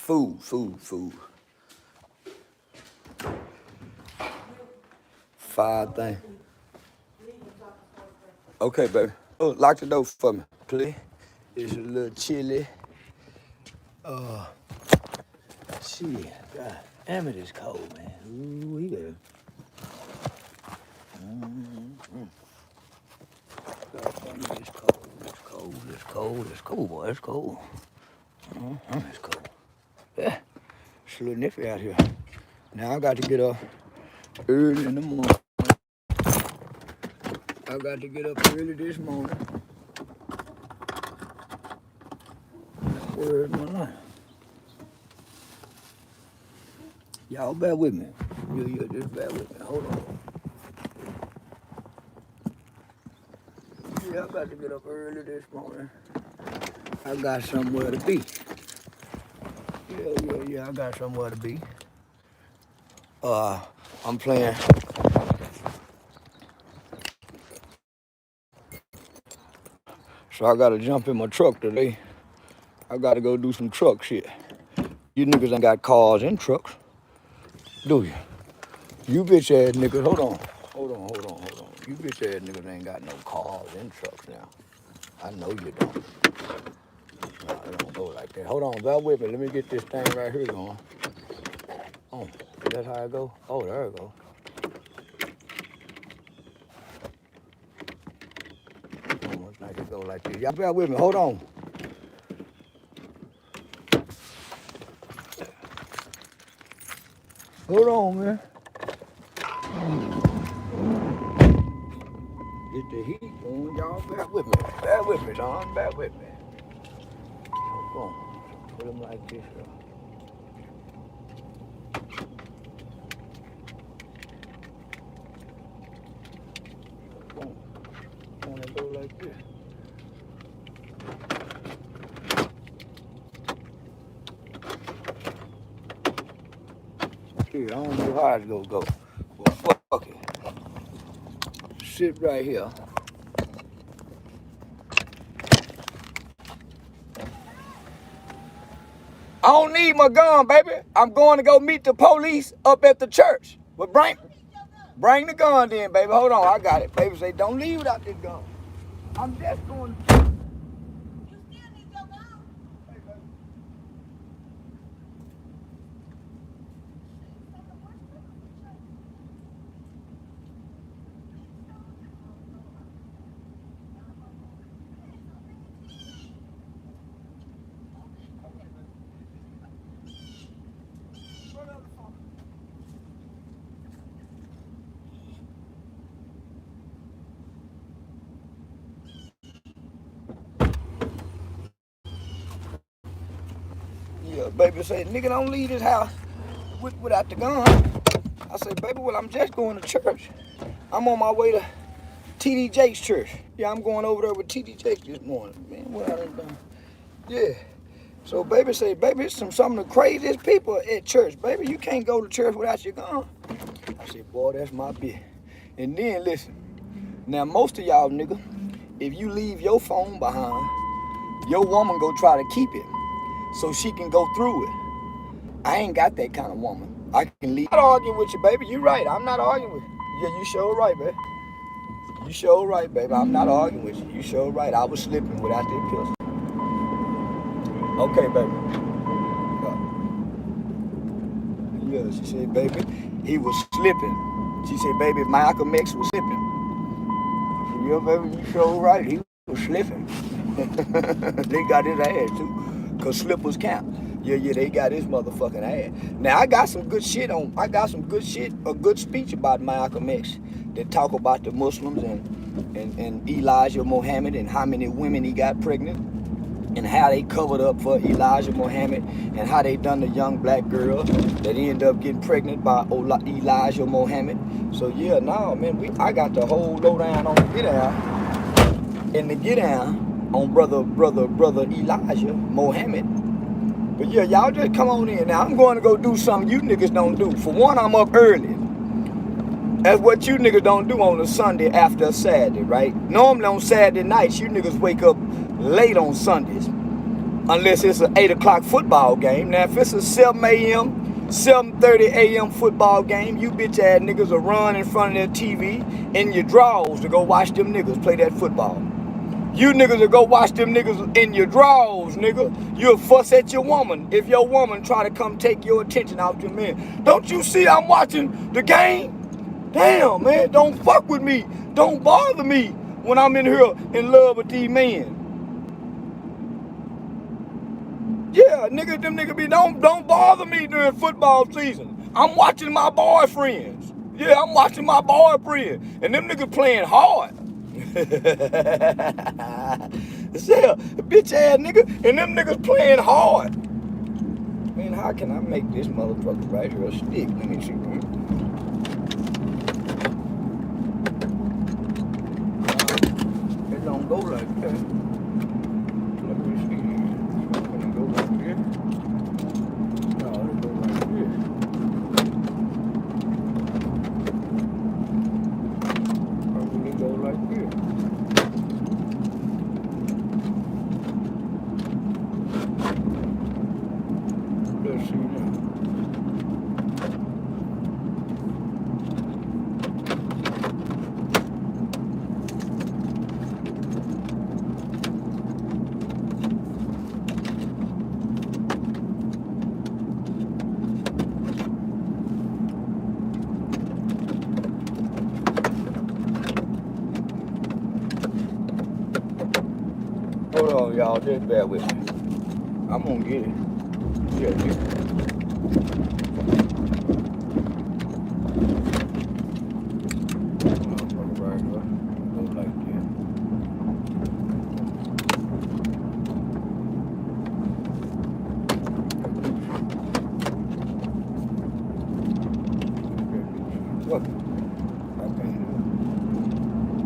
Food. Five things. Okay, baby. Oh, lock the door for me, please. It's a little chilly. Shit. God damn it, it's cold, man. Ooh, we got. It's cold, boy. It's cold. It's cold. Yeah. It's a little nippy out here. Now I got to get up early in the morning. I got to get up early this morning. Where's my life? Y'all bear with me. Yeah, just bear with me. Hold on. Yeah, I got to get up early this morning. I got somewhere to be. Yeah, I got somewhere to be. I'm playing. So I gotta jump in my truck today. I gotta go do some truck shit. You niggas ain't got cars and trucks, do you? You bitch ass niggas, hold on. You bitch ass niggas ain't got no cars and trucks now. I know you don't. No, it don't go like that. Hold on, bear with me. Let me get this thing right here going. Oh, that's how it go? Oh, there it go. Almost like it go like this. Y'all bear with me. Hold on. Hold on, man. Get the heat on. Y'all bear with me. Bear with me, Don. Bear with me. Hold on. Put them like this. I want to go like this. Shit, I don't know how it's gonna go. Well, fuck it. Sit right here. I don't need my gun, baby. I'm going to go meet the police up at the church. But bring the gun then, baby. Hold on, I got it. Baby say, don't leave without this gun. I'm just going to... You still need your gun? Hey, baby. Yeah, baby say, nigga, don't leave this house without the gun. I say, baby, well, I'm just going to church. I'm on my way to T.D. Jake's church. Yeah, I'm going over there with T.D. Jake this morning. Man, what I done done? Yeah. So baby say, baby, it's some of the craziest people at church. Baby, you can't go to church without your gun. I said, boy, that's my bitch. And then listen, now most of y'all nigga, if you leave your phone behind, your woman go try to keep it so she can go through it. I ain't got that kind of woman. I can leave. I'm not arguing with you, baby. You right. I'm not arguing with you. Yeah, you sure right, baby. You sure right, baby. I'm not arguing with you. You sure right. I was slipping without that pistol. Okay, baby. Yeah, she said, baby, he was slipping. She said, baby, Malcolm X was slipping. I said, yeah, baby, you sure right. He was slipping. They got his ass, too, because slippers count. Yeah, they got his motherfucking ass. Now, I got some good shit, a good speech about Malcolm X that talk about the Muslims and Elijah Muhammad and how many women he got pregnant and how they covered up for Elijah Muhammad and how they done the young black girl that ended up getting pregnant by Elijah Muhammad. So, yeah, no, man, I got the whole lowdown on the get down and the get down on brother Elijah Muhammad. But yeah, y'all just come on in. Now, I'm going to go do something you niggas don't do. For one, I'm up early. That's what you niggas don't do on a Sunday after a Saturday, right? Normally on Saturday nights, you niggas wake up late on Sundays. unless it's an 8 o'clock football game. Now, if it's a 7 a.m., 7:30 a.m. football game, you bitch ass niggas will run in front of their TV in your drawers to go watch them niggas play that football. You niggas will go watch them niggas in your drawers, nigga. You'll fuss at your woman if your woman try to come take your attention out your man. Don't you see I'm watching the game? Damn, man, don't fuck with me. Don't bother me when I'm in here in love with these men. Yeah, nigga, them niggas be, don't bother me during football season. I'm watching my boyfriends. Yeah, I'm watching my boyfriend. And them niggas playing hard. Yeah, bitch ass nigga, and them niggas playing hard. Man, how can I make this motherfucker right here a stick? Let me see. It don't go like that. Let me see. Can it go like this? No, it go like this. Or will it go like this? Let's see now. Hold on, y'all, just bear with me. I'm gonna get it. Yeah, nigga.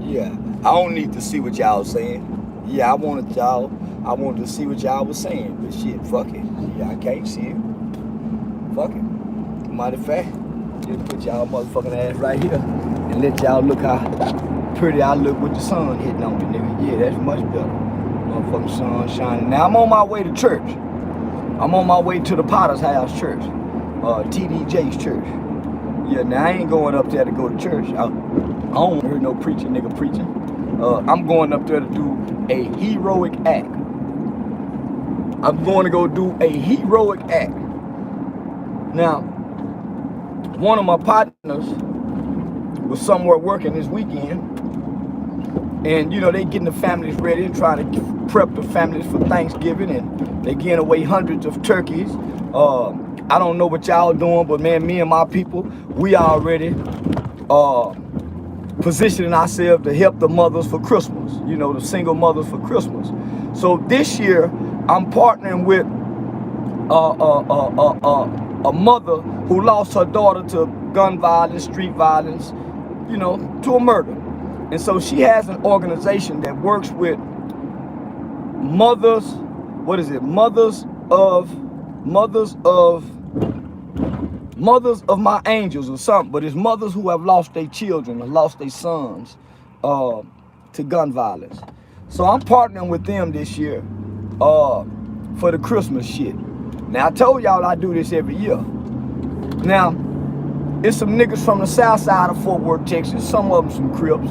Yeah, I don't need to see what y'all saying. Yeah, I wanted to see what y'all was saying, but shit, fuck it. Yeah, I can't see it. Fuck it. Matter of fact, just put y'all motherfucking ass right here and let y'all look how pretty I look with the sun hitting on me, nigga. Yeah, that's much better. Motherfucking sun shining. Now I'm on my way to church. I'm on my way to the Potter's House Church, TDJ's church. Yeah, now I ain't going up there to go to church. I don't hear no preaching nigga preaching. I'm going up there to do a heroic act. I'm going to go do a heroic act. Now, one of my partners was somewhere working this weekend, and you know they getting the families ready and trying to prep the families for Thanksgiving, and they getting away hundreds of turkeys. I don't know what y'all doing, but man, me and my people, we already positioning ourselves to help the mothers for Christmas, you know, the single mothers for Christmas. So this year, I'm partnering with a mother who lost her daughter to gun violence, street violence, you know, to a murder. And so she has an organization that works with mothers, what is it? Mothers of my angels or something, but it's mothers who have lost their children or lost their sons to gun violence. So I'm partnering with them this year for the Christmas shit. Now I told y'all I do this every year. Now, it's some niggas from the south side of Fort Worth, Texas, some of them some Crips.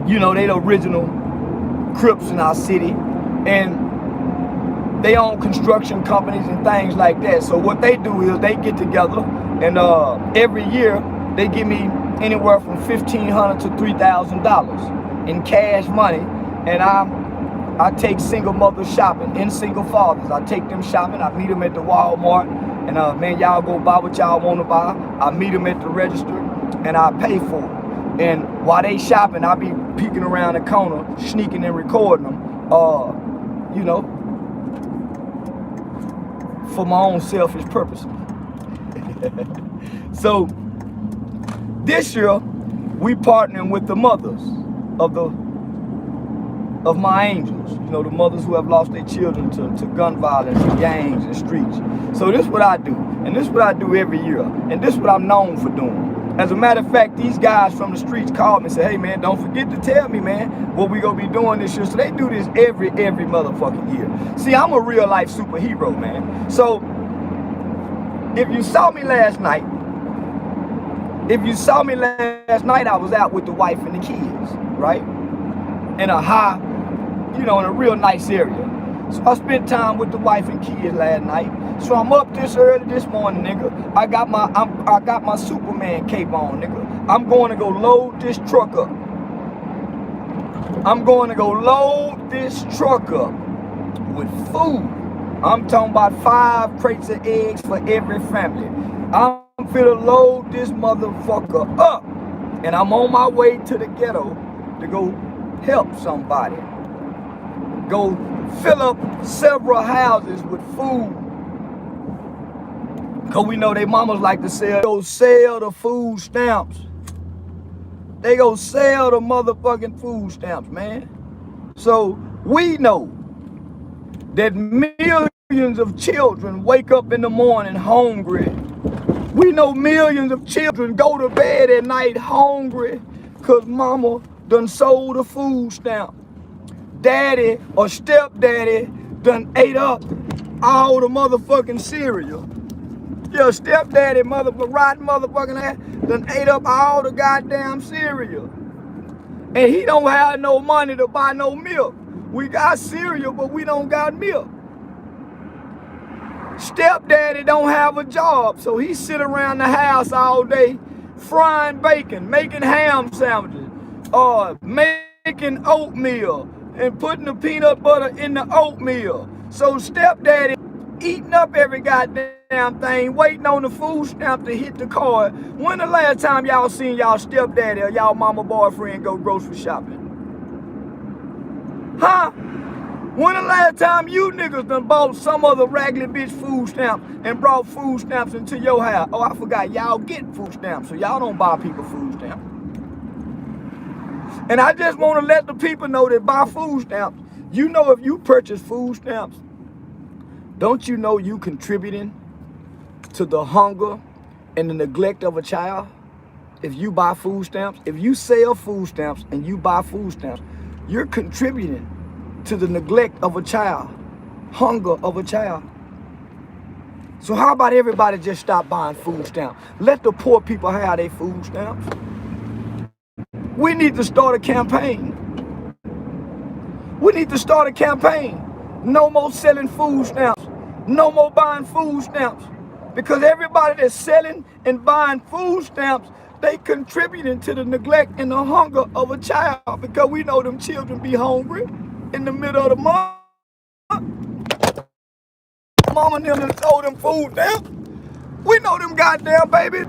You know, they the original Crips in our city, and they own construction companies and things like that. So what they do is they get together and every year they give me anywhere from $1,500 to $3,000 in cash money, and I take single mothers shopping and single fathers. I take them shopping. I meet them at the Walmart, and man, y'all go buy what y'all want to buy. I meet them at the register and I pay for it. And while they shopping, I be peeking around the corner, sneaking and recording them. You know, for my own selfish purposes. So this year we partnering with the mothers of my angels, you know, the mothers who have lost their children to gun violence and gangs and streets. So this is what I do, and this is what I do every year, and this is what I'm known for doing. As a matter of fact, these guys from the streets called me and said, hey man, don't forget to tell me, man, what we gonna be doing this year. So they do this every motherfucking year. See, I'm a real life superhero, man. So if you saw me last night, I was out with the wife and the kids, right? In a high, you know, in a real nice area. So I spent time with the wife and kids last night. So I'm up this early this morning, nigga. I got my Superman cape on, nigga. I'm going to go load this truck up. I'm going to go load this truck up with food. I'm talking about 5 crates of eggs for every family. I'm finna load this motherfucker up. And I'm on my way to the ghetto to go help somebody. Go fill up several houses with food. Cause we know they mamas like to sell the food stamps. They go sell the motherfucking food stamps, man. So we know that millions of children wake up in the morning hungry. We know millions of children go to bed at night hungry cause mama done sold a food stamp. Daddy or stepdaddy done ate up all the motherfucking cereal. Your stepdaddy rotten motherfucking ass done ate up all the goddamn cereal. And he don't have no money to buy no milk. We got cereal, but we don't got milk. Stepdaddy don't have a job, so he sit around the house all day frying bacon, making ham sandwiches, making oatmeal, and putting the peanut butter in the oatmeal. So stepdaddy eating up every goddamn thing, waiting on the food stamp to hit the card. When the last time y'all seen y'all stepdaddy or y'all mama boyfriend go grocery shopping? Huh? When the last time you niggas done bought some other raggedy bitch food stamps and brought food stamps into your house? Oh, I forgot, y'all get food stamps, so y'all don't buy people food stamps. And I just want to let the people know that buy food stamps, you know, if you purchase food stamps, don't you know you contributing to the hunger and the neglect of a child? If you buy food stamps, if you sell food stamps and you buy food stamps, you're contributing to the neglect of a child, hunger of a child. So how about everybody just stop buying food stamps? Let the poor people have their food stamps. We need to start a campaign. We need to start a campaign. No more selling food stamps. No more buying food stamps. Because everybody that's selling and buying food stamps, they contributing to the neglect and the hunger of a child. Because we know them children be hungry in the middle of the month. Mama and them that sold them food stamps. We know them goddamn babies.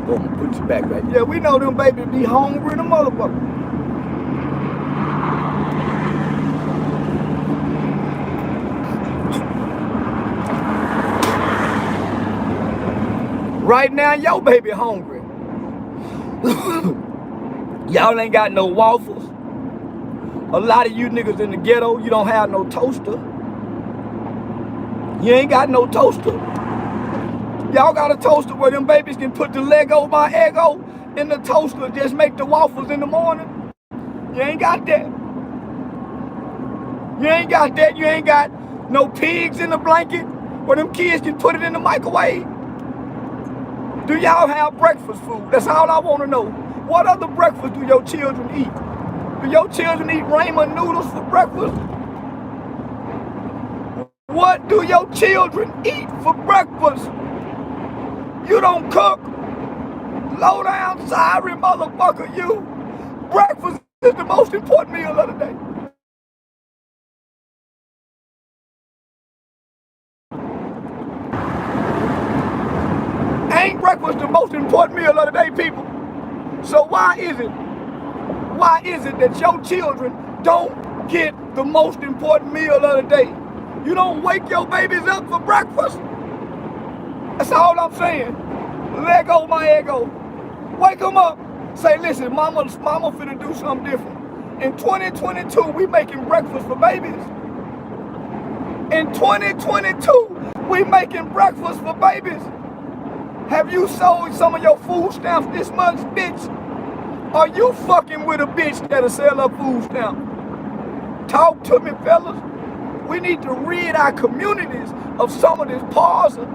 Oh, I'm gonna put you back right. Yeah, we know them babies be hungry in the motherfucker. Right now, your baby hungry. Y'all ain't got no waffles. A lot of you niggas in the ghetto, you don't have no toaster. You ain't got no toaster. Y'all got a toaster where them babies can put the Lego by Eggo in the toaster, just make the waffles in the morning. You ain't got that. You ain't got that. You ain't got no pigs in the blanket where them kids can put it in the microwave. Do y'all have breakfast food? That's all I want to know. What other breakfast do your children eat? Do your children eat ramen noodles for breakfast? What do your children eat for breakfast? You don't cook. Low down, sorry motherfucker, you. Breakfast is the most important meal of the day. Ain't breakfast the most important meal of the day, people? So why is it that your children don't get the most important meal of the day? You don't wake your babies up for breakfast? That's all I'm saying. Let go my ego. Wake them up. Say, listen, mama finna do something different. In 2022, we making breakfast for babies. In 2022, we making breakfast for babies. Have you sold some of your food stamps this month, bitch? Are you fucking with a bitch that'll sell her food stamp? Talk to me, fellas. We need to rid our communities of some of this poison.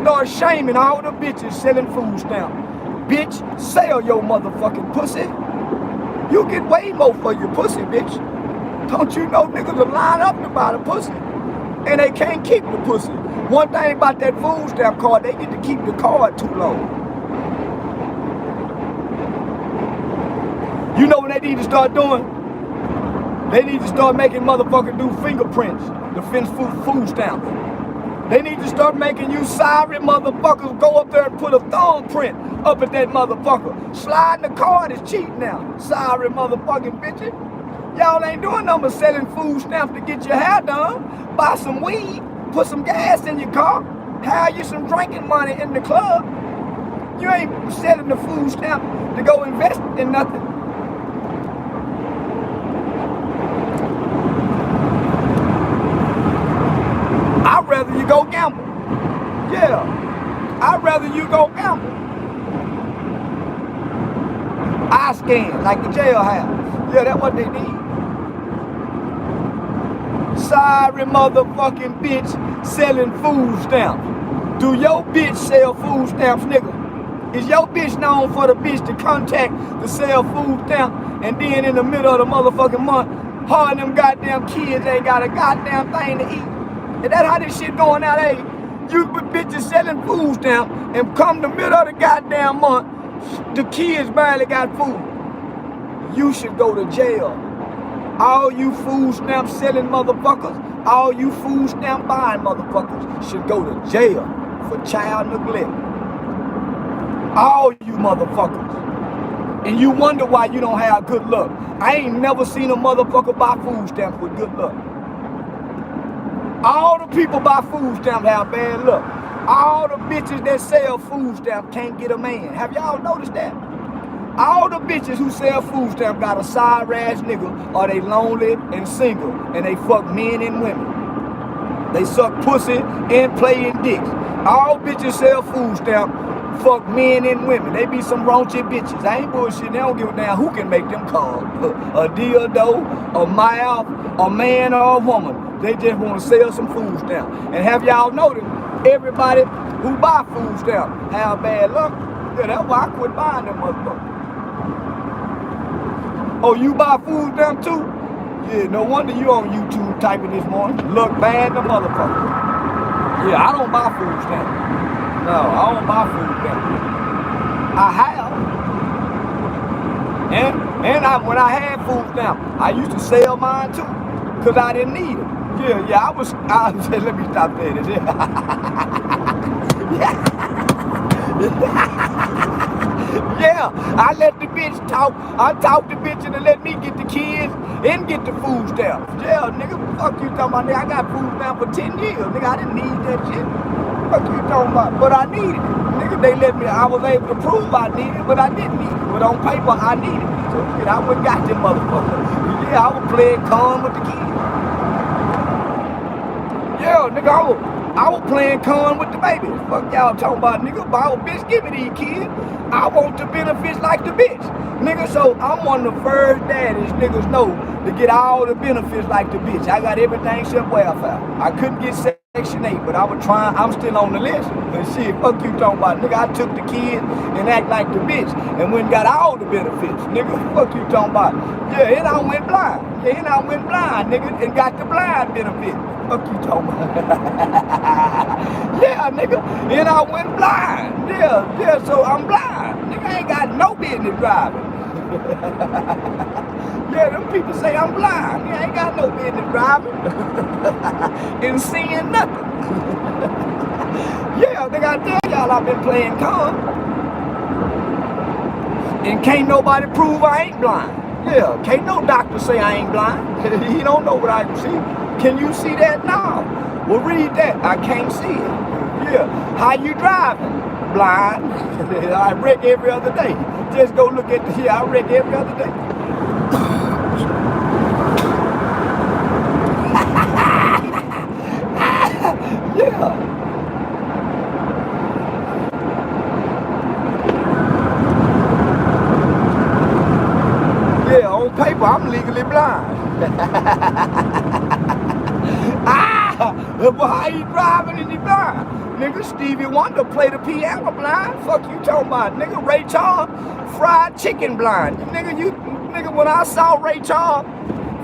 Start shaming all the bitches selling food stamps. Bitch, sell your motherfucking pussy. You get way more for your pussy, bitch. Don't you know niggas will line up to buy the pussy? And they can't keep the pussy. One thing about that food stamp card, they get to keep the card too long. You know what they need to start doing? They need to start making motherfuckers do fingerprints to fence food stamps. They need to start making you sorry motherfuckers go up there and put a thumbprint up at that motherfucker. Sliding the card is cheating now. Sorry motherfucking bitches. Y'all ain't doing nothing but selling food stamps to get your hair done. Buy some weed, put some gas in your car, hire you some drinking money in the club. You ain't selling the food stamp to go invest in nothing. I'd rather you go gamble. Yeah, I'd rather you go gamble. Eye scan, like the jailhouse. Yeah, that's what they need. Sorry motherfucking bitch selling food stamps. Do your bitch sell food stamps, nigga? Is your bitch known for the bitch to contact to sell food stamps and then in the middle of the motherfucking month, her and them goddamn kids ain't got a goddamn thing to eat? And that's how this shit going out, hey? You bitches selling food stamps and come the middle of the goddamn month, the kids barely got food. You should go to jail. All you food stamp selling motherfuckers, all you food stamp buying motherfuckers should go to jail for child neglect. All you motherfuckers. And you wonder why you don't have good luck. I ain't never seen a motherfucker buy food stamps with good luck. All the people buy food stamps have bad luck. All the bitches that sell food stamps can't get a man. Have y'all noticed that? All the bitches who sell food stamps got a side ass nigga, or they lonely and single, and they fuck men and women. They suck pussy and play in dicks. All bitches sell food stamps, fuck men and women. They be some raunchy bitches. I ain't bullshit. They don't give a damn who can make them come. A dildo, a mouth, a man or a woman. They just want to sell some food stamps. And have y'all noticed, everybody who buy food stamps have bad luck? Yeah, that's why I quit buying them motherfuckers. Oh, you buy food stamps too? Yeah, no wonder you on YouTube typing this morning. Look bad the motherfucker. Yeah, I don't buy food stamps. No, I don't buy food stamps. I have. And when I had food stamps, I used to sell mine too, because I didn't need them. Yeah, let me stop saying this. Yeah, I let the bitch talk. I talk the bitch and let me get the kids and get the food stamps. Yeah, nigga, fuck you talking about, nigga, I got food stamps for 10 years. Nigga, I didn't need that shit. Fuck you talking about, but I needed it. Nigga, they let me, I was able to prove I needed it, but I didn't need it. But on paper, I needed it. So shit, I went got them motherfuckers. Yeah, I was playing con with the kids. Yeah, nigga, I was playing con with the babies. Fuck y'all talking about, nigga. But bitch, give me these kids. I want the benefits like the bitch. Nigga, so I'm one of the first daddies niggas know to get all the benefits like the bitch. I got everything except welfare. I couldn't get Section 8, but I was trying. I'm still on the list. But shit, fuck you talking about, nigga. I took the kids and act like the bitch and went and got all the benefits. Nigga, fuck you talking about. Yeah, and I went blind. Yeah, and I went blind, nigga, and got the blind benefit. Fuck you talking about? Yeah, nigga, and I went blind. Yeah, so I'm blind. Nigga, I ain't got no business driving. Yeah, them people say I'm blind. Yeah, I ain't got no business driving and seeing nothing. Yeah, nigga, I tell y'all I've been playing con. And can't nobody prove I ain't blind. Yeah, can't no doctor say I ain't blind. He don't know what I can see. Can you see that now? Well, read that. I can't see it. Yeah. How you driving? blind. I wreck every other day. Just go look at the, I wreck every other day. Yeah. Yeah, on paper, I'm legally blind. But how you driving and you blind? Nigga, Stevie Wonder play the piano blind. Fuck you talking about? Nigga, Ray Charles fried chicken blind. Nigga, when I saw Ray Charles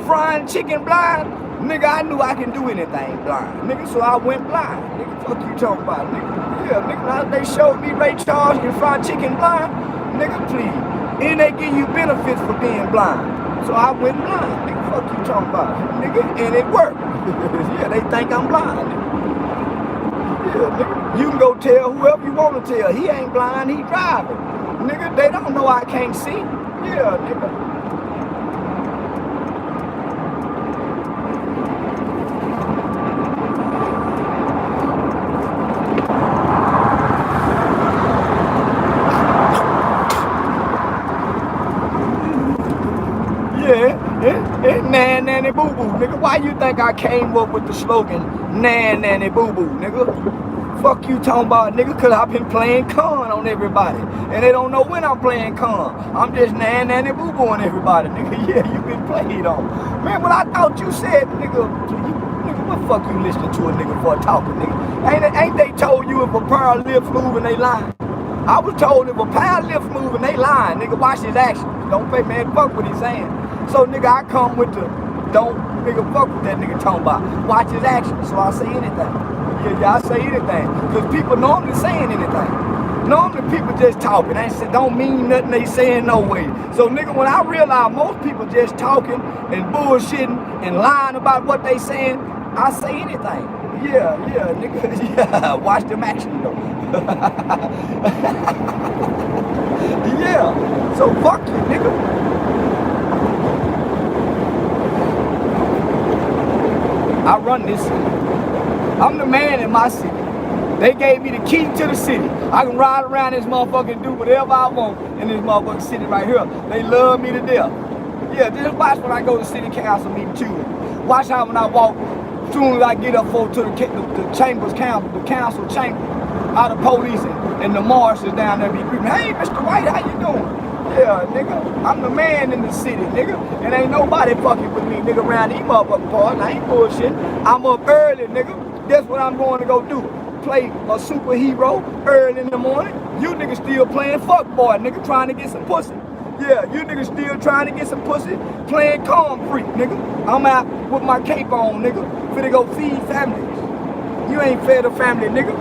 frying chicken blind, nigga, I knew I can do anything blind. Nigga, so I went blind. Nigga, fuck you talking about? Nigga, yeah, nigga, now they showed me Ray Charles can fry chicken blind. Nigga, please. And they give you benefits for being blind. So I went blind. Nigga, fuck you talking about? Nigga, and it worked. Yeah, they think I'm blind. Yeah, nigga, you can go tell whoever you want to tell. He ain't blind, he driving. Nigga, they don't know I can't see. Yeah, nigga. Nan nanny boo boo, nigga. Why you think I came up with the slogan nan nanny boo boo, nigga? Fuck you talking about, nigga, cause I've been playing con on everybody. And they don't know when I'm playing con. I'm just nan nanny boo boo on everybody, nigga. Yeah, you been played on. Man, what I thought you said, nigga, what the fuck you listening to a nigga for talking, nigga? Ain't they told you if a power lift move and they lying? I was told if a power lift move and they lying, nigga, watch his actions. Don't pay, man, fuck what he's saying. So, nigga, I come with the, don't, nigga, fuck with that nigga talking about. Watch his actions, so I say anything. Yeah, I say anything. Because people normally saying anything. Normally people just talking. They say, don't mean nothing they saying no way. So, nigga, when I realize most people just talking and bullshitting and lying about what they saying, I say anything. Yeah, nigga, yeah, watch them actions, though. Yeah, so fuck you, nigga. I run this city. I'm the man in my city. They gave me the key to the city. I can ride around this motherfucker and do whatever I want in this motherfucking city right here. They love me to death. Yeah, just watch when I go to city council meeting too. Watch how when I walk, as soon as I get up to the chambers council, the council chamber, how the police and the marshals down there be greeting. Hey, Mr. White, how you doing? Yeah, nigga, I'm the man in the city, nigga. And ain't nobody fucking with me, nigga, around these motherfucking parts. I ain't bullshitting. I'm up early, nigga. That's what I'm going to go do. Play a superhero early in the morning. You niggas still playing fuck boy, nigga, trying to get some pussy. Yeah, you niggas still trying to get some pussy, playing calm freak, nigga. I'm out with my cape on, nigga, finna go feed families. You ain't fed a family, nigga.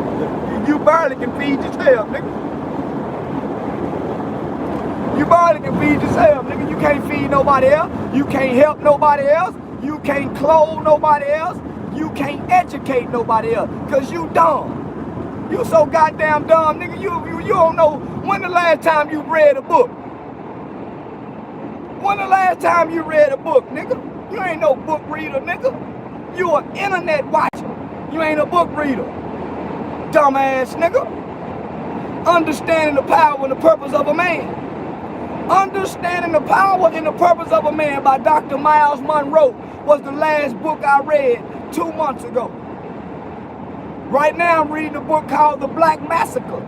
You barely can feed yourself, nigga. You barely can feed yourself, nigga. You can't feed nobody else. You can't help nobody else. You can't clothe nobody else. You can't educate nobody else. Cause you dumb. You so goddamn dumb, nigga. You don't know when the last time you read a book. When the last time you read a book, nigga? You ain't no book reader, nigga. You an internet watcher. You ain't a book reader. Dumbass, nigga. Understanding the power and the purpose of a man. Understanding the Power and the Purpose of a Man by Dr. Miles Monroe was the last book I read 2 months ago. Right now I'm reading a book called The Black Massacres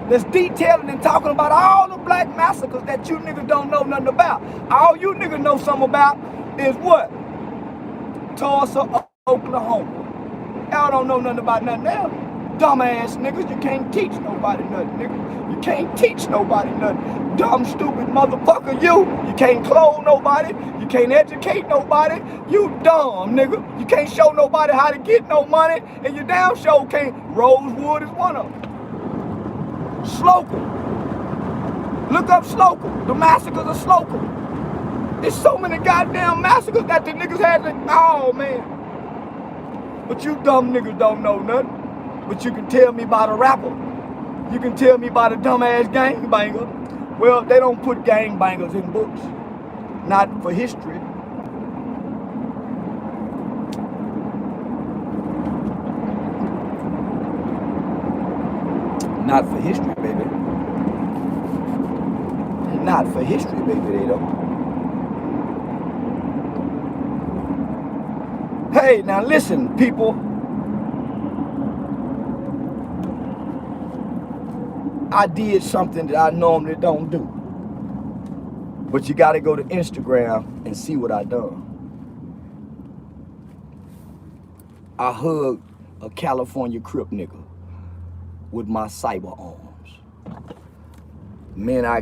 that's detailing and talking about all the black massacres that you niggas don't know nothing about. All you niggas know something about is what? Tulsa, Oklahoma. Y'all don't know nothing about nothing else. Dumbass niggas, you can't teach nobody nothing, nigga. You can't teach nobody nothing. Dumb, stupid motherfucker, you. You can't clothe nobody. You can't educate nobody. You dumb, nigga. You can't show nobody how to get no money, and you damn sure can't. Rosewood is one of them. Slocum. Look up Slocum. The massacres of Slocum. There's so many goddamn massacres that the niggas had to, oh man. But you dumb niggas don't know nothing. But you can tell me about a rapper. You can tell me about a dumbass gangbanger. Well, they don't put gangbangers in books. Not for history. Not for history, baby. Not for history, baby, they don't. Hey, now listen, people. I did something that I normally don't do. But you gotta go to Instagram and see what I done. I hugged a California Crip nigga with my cyber arms. Man, I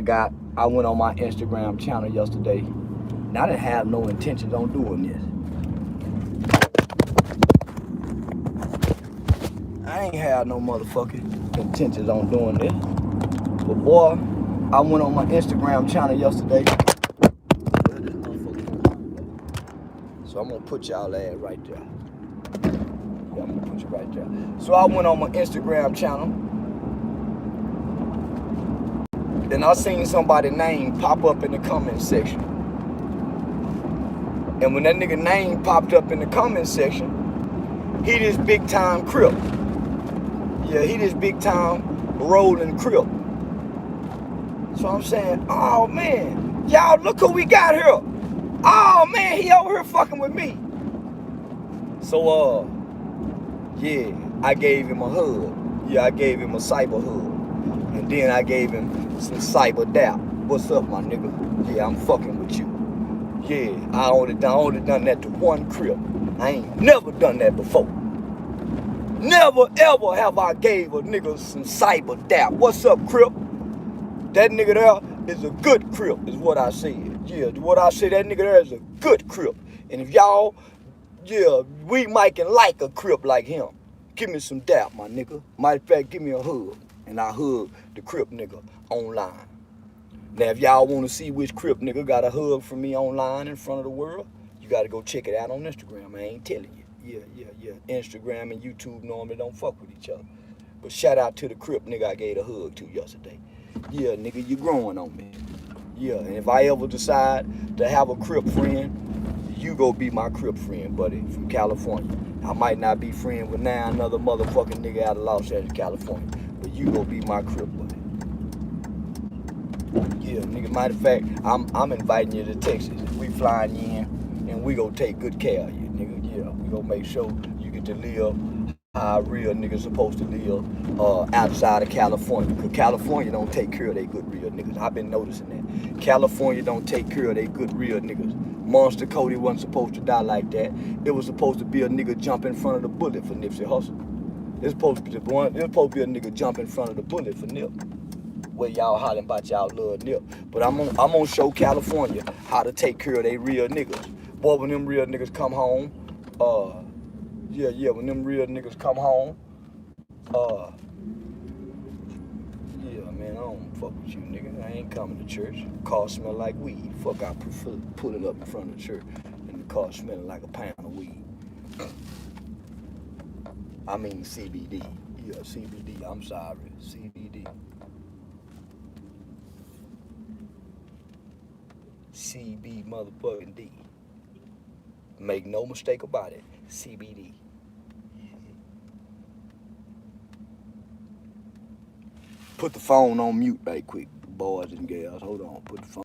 went on my Instagram channel yesterday, and I didn't have no intentions on doing this. I ain't had no motherfucking intentions on doing this. But boy, I went on my Instagram channel yesterday. So I'm gonna put y'all ass right there. Yeah, I'm gonna put you right there. So I went on my Instagram channel, and I seen somebody's name pop up in the comment section. And when that nigga name popped up in the comment section, he this big time Crip. Yeah, he this big time rolling Crip. So I'm saying, oh man, y'all look who we got here. Oh man, he over here fucking with me. So yeah, I gave him a hug. Yeah, I gave him a cyber hug. And then I gave him some cyber dap. What's up, my nigga? Yeah, I'm fucking with you. Yeah, I only done that to one Crip. I ain't never done that before. Never ever have I gave a nigga some cyber dap. What's up, Crip? That nigga there is a good Crip, is what I said. Yeah, what I said, that nigga there is a good Crip. And if y'all, yeah, we might can like a Crip like him. Give me some dap, my nigga. Matter of fact, give me a hug. And I hug the Crip nigga online. Now, if y'all want to see which Crip nigga got a hug from me online in front of the world, you got to go check it out on Instagram. I ain't telling you. Yeah. Instagram and YouTube normally don't fuck with each other. But shout out to the Crip nigga I gave a hug to yesterday. Yeah, nigga, you growing on me. Yeah, and if I ever decide to have a Crip friend, you go be my Crip friend, buddy, from California. I might not be friend with now another motherfucking nigga out of Los Angeles, California, but you go be my Crip buddy. Yeah, nigga, matter of fact, I'm inviting you to Texas. We flying you in, and we gonna take good care of you, nigga. Yeah, we gonna make sure you get to live how real niggas supposed to live outside of California. Because California don't take care of they good real niggas. I've been noticing that. California don't take care of they good real niggas. Monster Cody wasn't supposed to die like that. It was supposed to be a nigga jump in front of the bullet for Nipsey Hussle. It's supposed to be a nigga jump in front of the bullet for Nip. Where y'all hollering about y'all love Nip. But I'm gonna show California how to take care of they real niggas. Boy, when them real niggas come home, when them real niggas come home, yeah, man, I don't fuck with you, nigga. I ain't coming to church. Car smell like weed. Fuck, I prefer pull it up in front of the church and the car smelling like a pound of weed. I mean CBD. Yeah, CBD. I'm sorry, CBD. CB motherfucking D. Make no mistake about it. CBD. Put the phone on mute right quick, boys and girls. Hold on. Put the phone.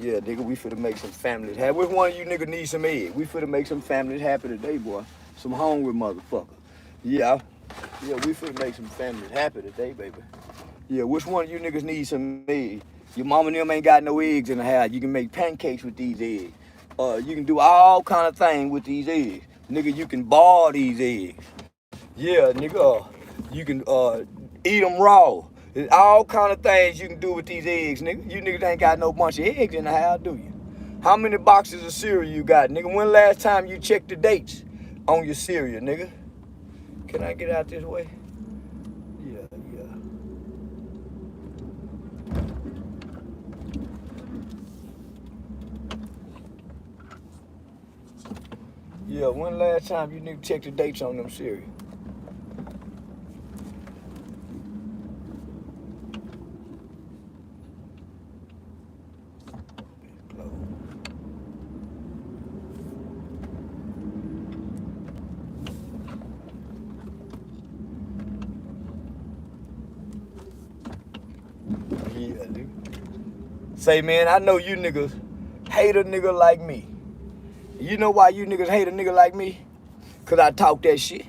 Yeah, nigga, we finna make some families happy. Which one of you niggas need some egg? We finna make some families happy today, boy. Some hungry motherfuckers. Yeah, yeah, we finna make some families happy today, baby. Yeah, which one of you niggas need some eggs? Your mama and them ain't got no eggs in the house. You can make pancakes with these eggs. You can do all kind of things with these eggs. Nigga, you can boil these eggs. Yeah, nigga, you can eat them raw. There's all kind of things you can do with these eggs, nigga. You niggas ain't got no bunch of eggs in the house, do you? How many boxes of cereal you got, nigga? When last time you checked the dates on your cereal, nigga? Can I get out this way? Yeah, yeah. Yeah, when last time you nigga checked the dates on them cereal? Yeah, nigga. Say, man, I know you niggas hate a nigga like me. You know why you niggas hate a nigga like me? Cause I talk that shit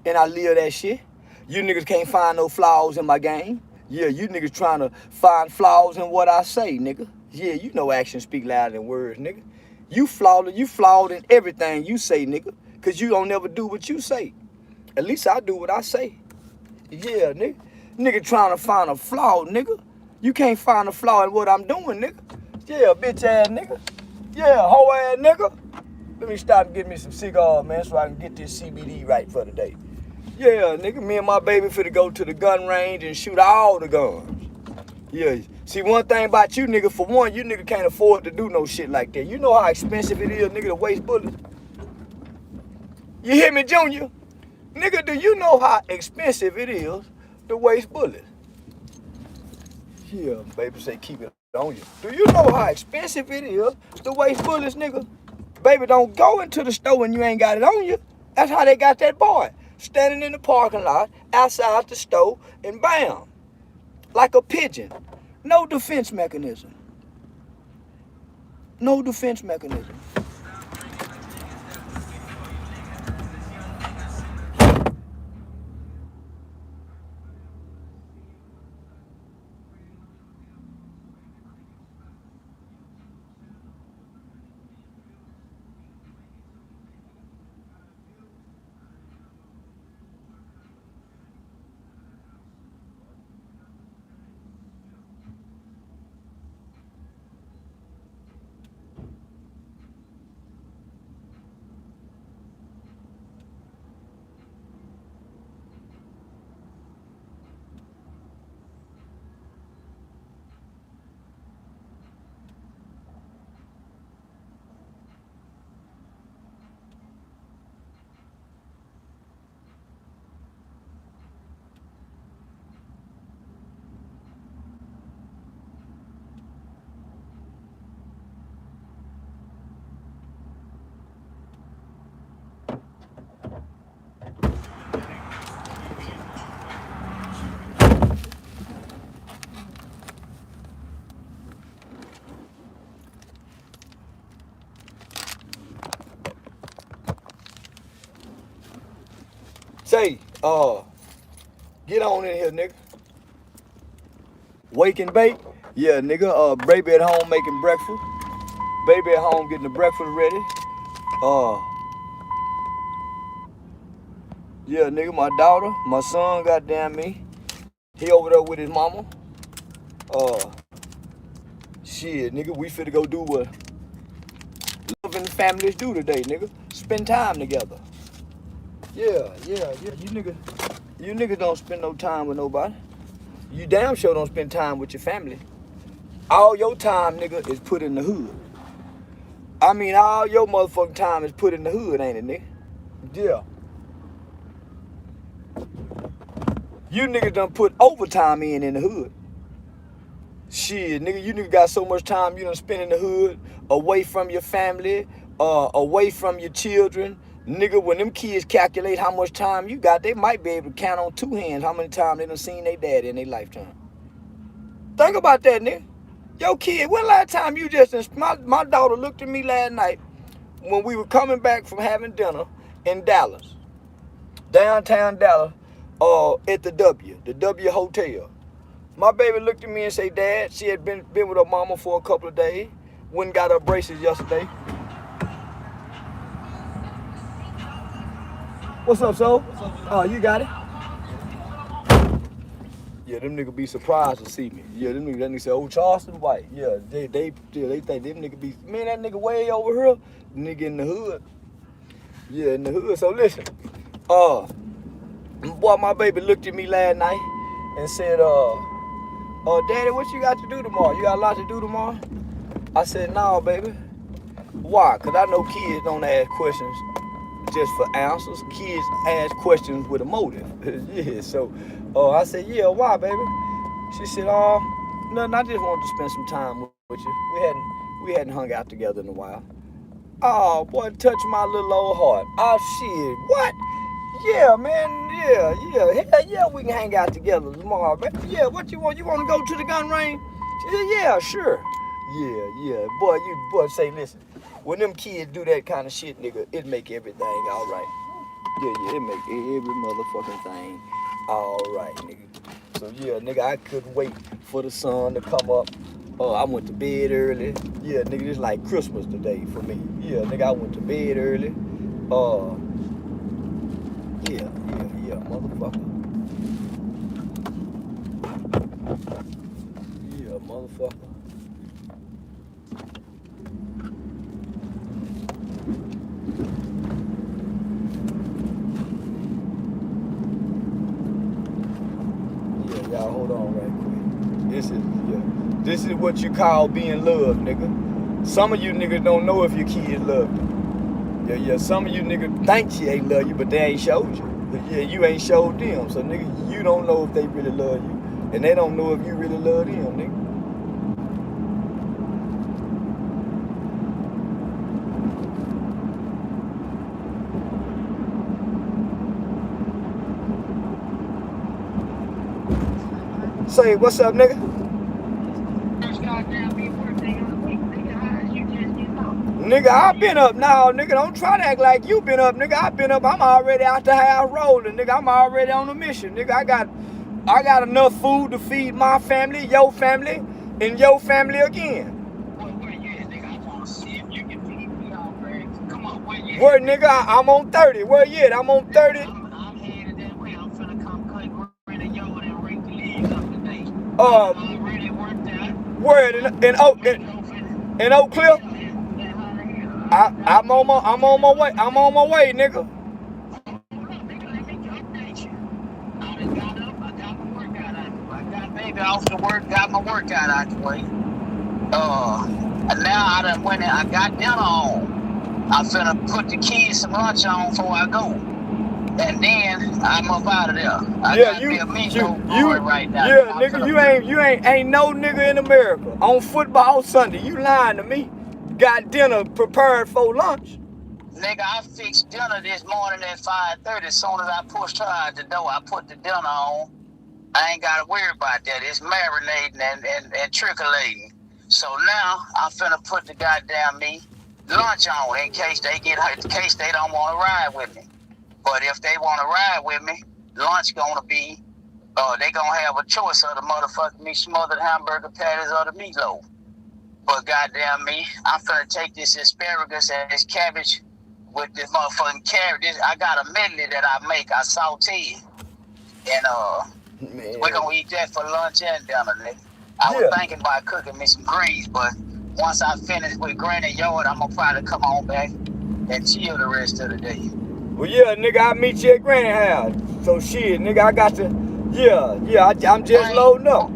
and I live that shit. You niggas can't find no flaws in my game. Yeah, you niggas trying to find flaws in what I say, nigga. Yeah, you know actions speak louder than words, nigga. You flawed in everything you say, nigga. Cause you don't never do what you say. At least I do what I say. Yeah, nigga. Nigga trying to find a flaw, nigga. You can't find a flaw in what I'm doing, nigga. Yeah, bitch ass nigga. Yeah, hoe ass nigga. Let me stop and get me some cigars, man, so I can get this CBD right for the day. Yeah, nigga, me and my baby finna go to the gun range and shoot all the guns. Yeah, see, one thing about you, nigga, for one, you nigga can't afford to do no shit like that. You know how expensive it is, nigga, to waste bullets? You hear me, Junior? Nigga, do you know how expensive it is to waste bullets? Yeah, baby say keep it on you. Do you know how expensive it is to waste bullets, nigga? Baby, don't go into the store when you ain't got it on you. That's how they got that boy. Standing in the parking lot, outside the store, and bam. Like a pigeon. No defense mechanism. No defense mechanism. Say, get on in here, nigga. Wake and bake? Yeah, nigga, baby at home making breakfast. Baby at home getting the breakfast ready. Yeah, nigga, my daughter, my son, goddamn me. He over there with his mama. Shit, nigga, we finna go do what loving families do today, nigga. Spend time together. Yeah. You niggas don't spend no time with nobody. You damn sure don't spend time with your family. All your time, nigga, is put in the hood. I mean, all your motherfucking time is put in the hood, ain't it, nigga? Yeah. You niggas done put overtime in the hood. Shit, nigga, you niggas got so much time you done spend in the hood, away from your family, away from your children. Nigga, when them kids calculate how much time you got, they might be able to count on two hands how many times they done seen their dad in their lifetime. Think about that, nigga. Yo, kid, when last time you just, my daughter looked at me last night when we were coming back from having dinner in Dallas, downtown Dallas, at the W Hotel. My baby looked at me and said, Dad, she had been with her mama for a couple of days, went and got her braces yesterday. What's up, soul? Oh, you got it? Yeah, them niggas be surprised to see me. Yeah, them niggas, that nigga say, oh, Charleston White. Yeah, they think them niggas be, man, that nigga way over here. Nigga in the hood. Yeah, in the hood. So listen, boy, my baby looked at me last night and said, Daddy, what you got to do tomorrow? You got a lot to do tomorrow? I said, nah, baby. Why? Because I know kids don't ask questions just for answers. Kids ask questions with a motive. Yeah, so I said, yeah, why, baby? She said, nothing, I just wanted to spend some time with you. We hadn't hung out together in a while. Oh, boy, touch my little old heart. Oh, shit, what? Yeah, man, hell yeah, we can hang out together tomorrow, baby. Yeah, what you want? You want to go to the gun range? She said, yeah, sure. Yeah, boy, say, listen, when them kids do that kind of shit, nigga, it make everything all right. Yeah, it make every motherfucking thing all right, nigga. So, yeah, nigga, I couldn't wait for the sun to come up. I went to bed early. Yeah, nigga, it's like Christmas today for me. Yeah, nigga, I went to bed early. Yeah, motherfucker. Yeah, motherfucker. Yeah, y'all hold on right quick. This is what you call being loved, nigga. Some of you niggas don't know if your kids love you. Yeah, some of you niggas think she ain't love you, but they ain't showed you. But yeah, you ain't showed them. So nigga, you don't know if they really love you. And they don't know if you really love them, nigga. Say, what's up, nigga? Nigga, I been up now, nigga. Don't try to act like you been up, nigga. I been up. I'm already out the house rolling, nigga. I'm already on a mission, nigga. I got enough food to feed my family, your family, and your family again. Where you at, nigga? I want to see if you can feed me already. Come on, where you at? Where, nigga? I'm on 30. Where you at? I'm on 30. I'm headed that way. I'm finna come cut rid of yard and rake the leaves up today. I'm already worked out. Where? In Oak Cliff? I'm on my way. I'm on my way, nigga. Baby off to work, got my workout out the way. And now I done went and I got dinner on. I'm finna put the kids some lunch on before I go. And then I'm up out of there. I got me a meatloaf right now. Yeah, nigga, you ain't no nigga in America on football Sunday. You lying to me. Got dinner prepared for lunch. Nigga, I fixed dinner this morning at 5:30. As soon as I pushed her out the door, I put the dinner on. I ain't gotta worry about that. It's marinating and trickling. So now I'm finna put the goddamn lunch on in case they don't want to ride with me. But if they want to ride with me, lunch gonna be they gonna have a choice of the motherfucking smothered hamburger patties or the meatloaf. But goddamn me, I'm finna take this asparagus and this cabbage with this motherfucking carrot. I got a medley that I make. I saute it. And we're gonna eat that for lunch and dinner, nigga. I was thinking about cooking me some greens, but once I finish with Granny Yard, I'm gonna probably come on back and chill the rest of the day. Well, yeah, nigga, I'll meet you at Granny house. So shit, nigga, I got to, I'm just loading up.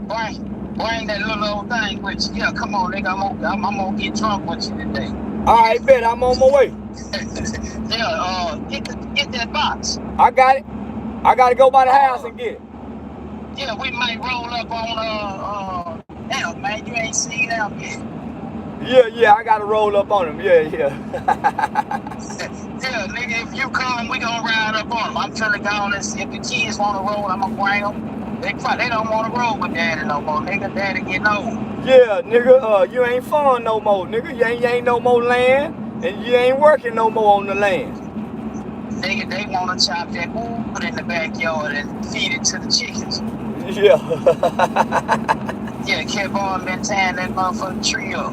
Bring that little old thing with you. Yeah, come on, nigga. I'm gonna get drunk with you today. All right, bet. I'm on my way. Get that box. I got it. I gotta go by the house and get it. Yeah, we might roll up on damn, man, you ain't seen them yet. Yeah, I gotta roll up on them. Yeah. Yeah, nigga, if you come, we gonna ride up on them. I'm trying to go on and see if the kids wanna roll. I'm gonna bring them. They don't want to roll with daddy no more, nigga. Daddy getting old. Yeah, nigga, you ain't fun no more, nigga. You ain't no more land, and you ain't working no more on the land. Nigga, they want to chop that wood in the backyard and feed it to the chickens. Yeah. Yeah, kept on been tearing that motherfucking tree up.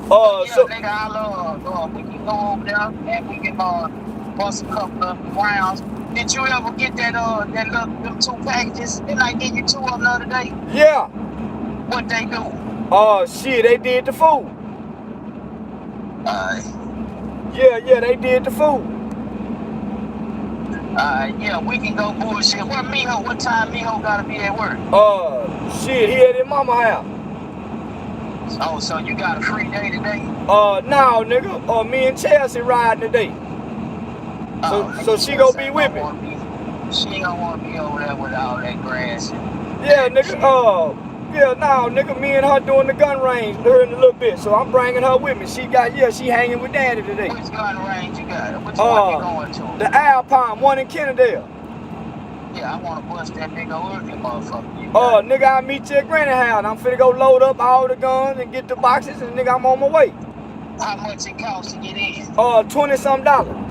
Yeah, So nigga, I love, we can go over there and we can bust a couple of rounds. Did you ever get that them 2 packages? Didn't I give you 2 of them the other day? Yeah. What they do? Shit, they did the food. Yeah, they did the food. Yeah, we can go bullshit. What time Miho gotta be at work? Shit, he at his mama house. Oh, so you got a free day today? No, nigga. Me and Chelsea riding today. So she gonna be with me. She don't want to be over there with all that grass. Yeah, nigga. Nigga. Me and her doing the gun range here in a little bit. So I'm bringing her with me. She hanging with daddy today. Which gun range you got? Which one you going to? The Alpine, one in Kennedale. Yeah, I want to bust that big old ugly motherfucker. Nigga, I'll meet you at Granny House. I'm finna go load up all the guns and get the boxes, and nigga, I'm on my way. How much it costs to get in? $20-something.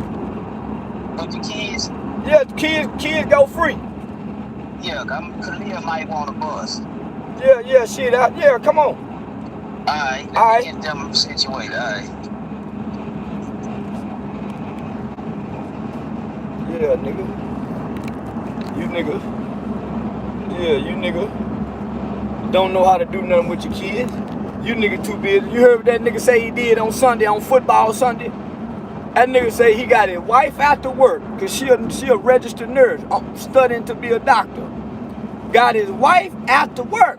But the kids? Yeah, kids go free. Yeah, Khalil might want a bus. Yeah, shit. Yeah, come on. Alright, let me get them situated, alright. Yeah, nigga. You nigga don't know how to do nothing with your kids. You nigga too busy. You heard what that nigga say he did on Sunday, on football Sunday? That nigga say he got his wife after work, cause she a registered nurse, studying to be a doctor. Got his wife after work,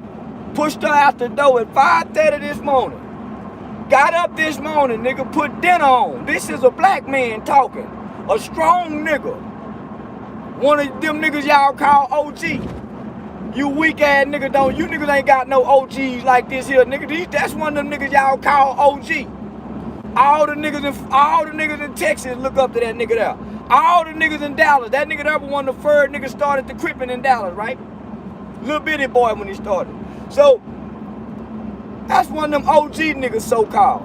pushed her out the door at 5:30 this morning. Got up this morning, nigga, put dinner on. This is a black man talking, a strong nigga. One of them niggas y'all call OG. You weak ass nigga you niggas ain't got no OGs like this here, nigga. That's one of them niggas y'all call OG. All the niggas in Texas look up to that nigga there. All the niggas in Dallas, that nigga there was one of the first niggas started the crippin' in Dallas, right? Little bitty boy when he started. So that's one of them OG niggas so-called.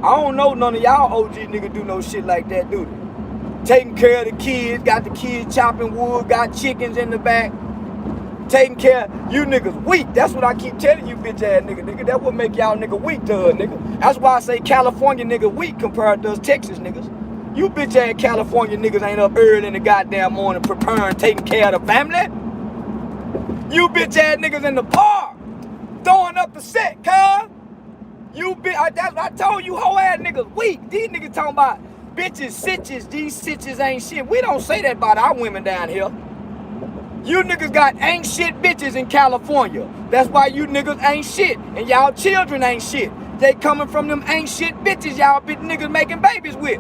I don't know none of y'all OG niggas do no shit like that, do they? Taking care of the kids, got the kids chopping wood, got chickens in the back. Taking care, you niggas weak. That's what I keep telling you, bitch ass nigga. That what make y'all nigga weak to her, nigga. That's why I say California nigga weak compared to us Texas niggas. You bitch ass California niggas ain't up early in the goddamn morning preparing, taking care of the family. You bitch ass niggas in the park, throwing up the set, cuz. That's what I told you, hoe ass niggas weak. These niggas talking about bitches, sitches, these sitches ain't shit. We don't say that about our women down here. You niggas got ain't shit bitches in California. That's why you niggas ain't shit. And y'all children ain't shit. They coming from them ain't shit bitches y'all bitch niggas making babies with.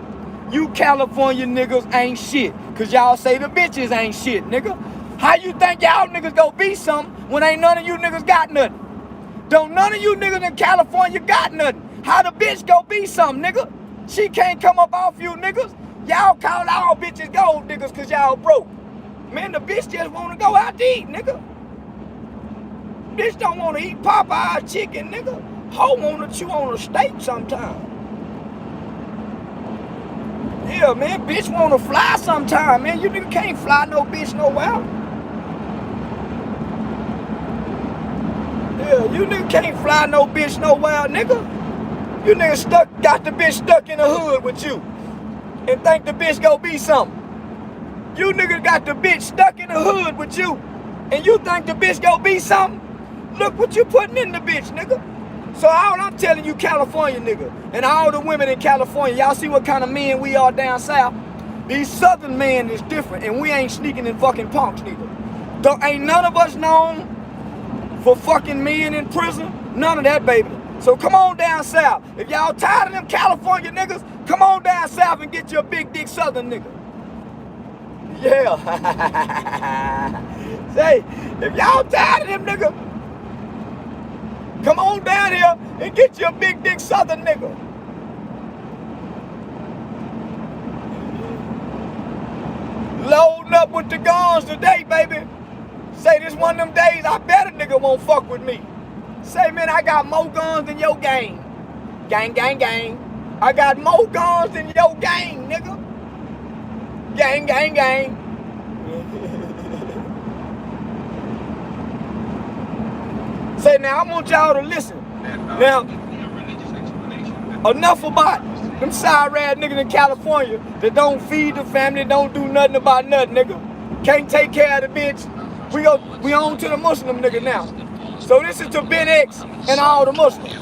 You California niggas ain't shit. Cause y'all say the bitches ain't shit, nigga. How you think y'all niggas go be something when ain't none of you niggas got nothing? Don't none of you niggas in California got nothing. How the bitch go be something, nigga? She can't come up off you niggas. Y'all call all bitches gold niggas cause y'all broke. Man, the bitch just want to go out to eat, nigga. Bitch don't want to eat Popeye chicken, nigga. Hoe want to chew on a steak sometime. Yeah, man, bitch want to fly sometime, man. You nigga can't fly no bitch nowhere. Yeah, you nigga can't fly no bitch nowhere, nigga. You nigga got the bitch stuck in the hood with you and think the bitch gonna be something. You niggas got the bitch stuck in the hood with you, and you think the bitch gonna be something? Look what you putting in the bitch, nigga. So all I'm telling you, California nigga, and all the women in California, y'all see what kind of men we are down south? These southern men is different, and we ain't sneaking in fucking punks neither. Ain't none of us known for fucking men in prison. None of that, baby. So come on down south. If y'all tired of them California niggas, come on down south and get your big dick southern nigga. Yeah. Say, if y'all tired of them nigga, come on down here and get your big dick southern nigga. Loading up with the guns today, baby. Say this one of them days, I bet a nigga won't fuck with me. Say, man, I got more guns than your gang. Gang, gang, gang. I got more guns than your gang, nigga. Gang, gang, gang. Say, now, I want y'all to listen. Now, enough about them side-rat niggas in California that don't feed the family, don't do nothing about nothing, nigga. Can't take care of the bitch. We on to the Muslim nigga now. So this is to Ben X and all the Muslims.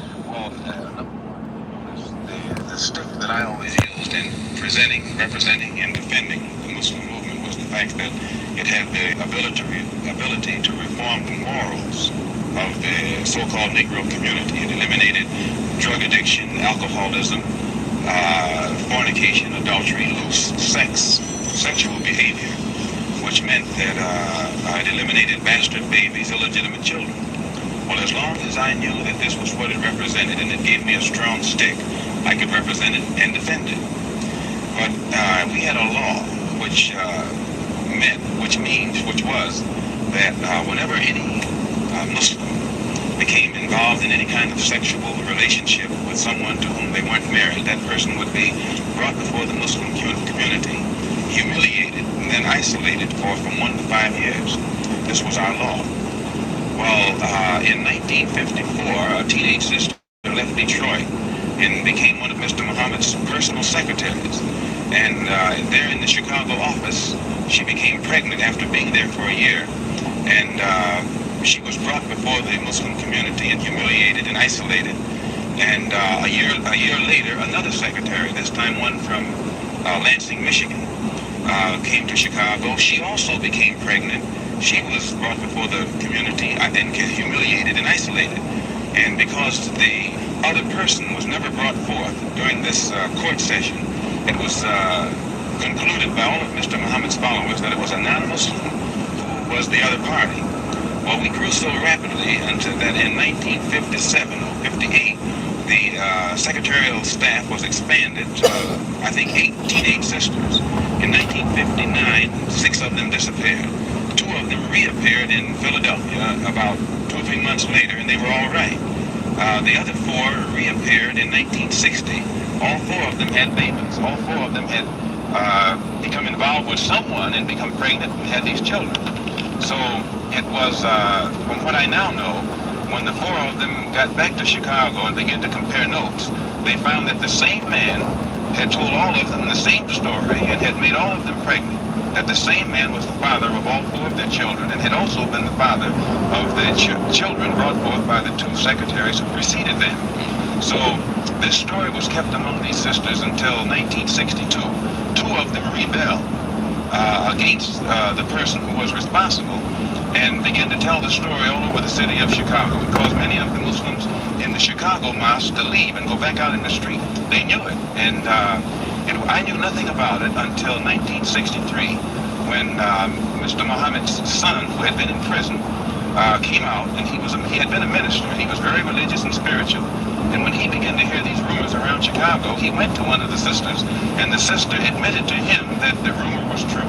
The stick that I always used in representing, and defending the Muslim movement was the fact that it had the ability to reform the morals of the so-called Negro community. It eliminated drug addiction, alcoholism, fornication, adultery, loose sex, sexual behavior, which meant that it eliminated bastard babies, illegitimate children. Well, as long as I knew that this was what it represented and it gave me a strong stick, I could represent it and defend it. But we had a law which was that whenever any Muslim became involved in any kind of sexual relationship with someone to whom they weren't married, that person would be brought before the Muslim community, humiliated, and then isolated for from 1 to 5 years. This was our law. Well, in 1954, a teenage sister left Detroit and became one of Mr. Muhammad's personal secretaries. And there in the Chicago office, she became pregnant after being there for a year. And she was brought before the Muslim community and humiliated and isolated. And a year later, another secretary, this time one from Lansing, Michigan, came to Chicago. She also became pregnant. She was brought before the community and humiliated and isolated. And because the other person was never brought forth during this court session, it was concluded by all of Mr. Muhammad's followers that it was a non-Muslim who was the other party. Well, we grew so rapidly until that in 1957 or 58, the secretarial staff was expanded to, I think, 8 teenage sisters. In 1959, 6 of them disappeared. 2 of them reappeared in Philadelphia about 2 or 3 months later, and they were all right. The other 4 reappeared in 1960. All 4 of them had babies. All 4 of them had become involved with someone and become pregnant and had these children. So it was, from what I now know, when the 4 of them got back to Chicago and began to compare notes, they found that the same man had told all of them the same story and had made all of them pregnant. That the same man was the father of all 4 of their children and had also been the father of the children brought forth by the 2 secretaries who preceded them. So this story was kept among these sisters until 1962. 2 of them rebelled against the person who was responsible and began to tell the story all over the city of Chicago. It caused many of the Muslims in the Chicago mosque to leave and go back out in the street. They knew it, and I knew nothing about it until 1963 when Mr. Muhammad's son, who had been in prison, came out, and he had been a minister. He was very religious and spiritual. And when he began to hear these rumors around Chicago, he went to one of the sisters, and the sister admitted to him that the rumor was true.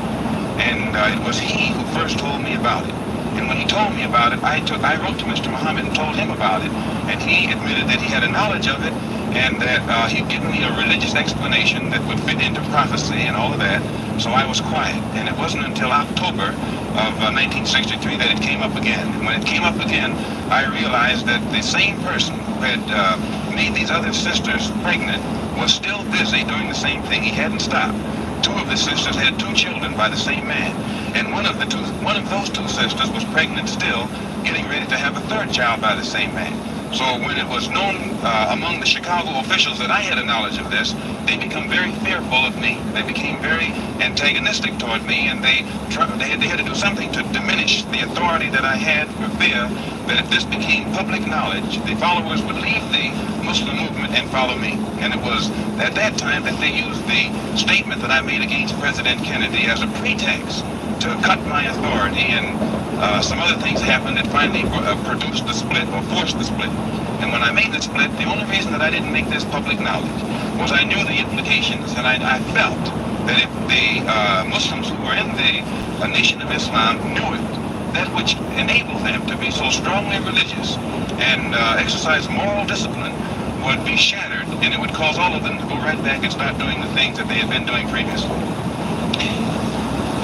And it was he who first told me about it. And when he told me about it, I wrote to Mr. Muhammad and told him about it. And he admitted that he had a knowledge of it, and that he'd given me a religious explanation that would fit into prophecy and all of that. So I was quiet. And it wasn't until October of 1963 that it came up again. And when it came up again, I realized that the same person who had made these other sisters pregnant was still busy doing the same thing. He hadn't stopped. 2 of the sisters had 2 children by the same man. And one of those 2 sisters was pregnant still, getting ready to have a 3rd child by the same man. So when it was known among the Chicago officials that I had a knowledge of this, they became very fearful of me. They became very antagonistic toward me, and they had to do something to diminish the authority that I had, for fear that if this became public knowledge, the followers would leave the Muslim movement and follow me. And it was at that time that they used the statement that I made against President Kennedy as a pretext to cut my authority, and some other things happened that finally produced the split, or forced the split. And when I made the split, the only reason that I didn't make this public knowledge was I knew the implications, and I felt that if the Muslims who were in the Nation of Islam knew it, that which enabled them to be so strongly religious and exercise moral discipline would be shattered, and it would cause all of them to go right back and start doing the things that they had been doing previously.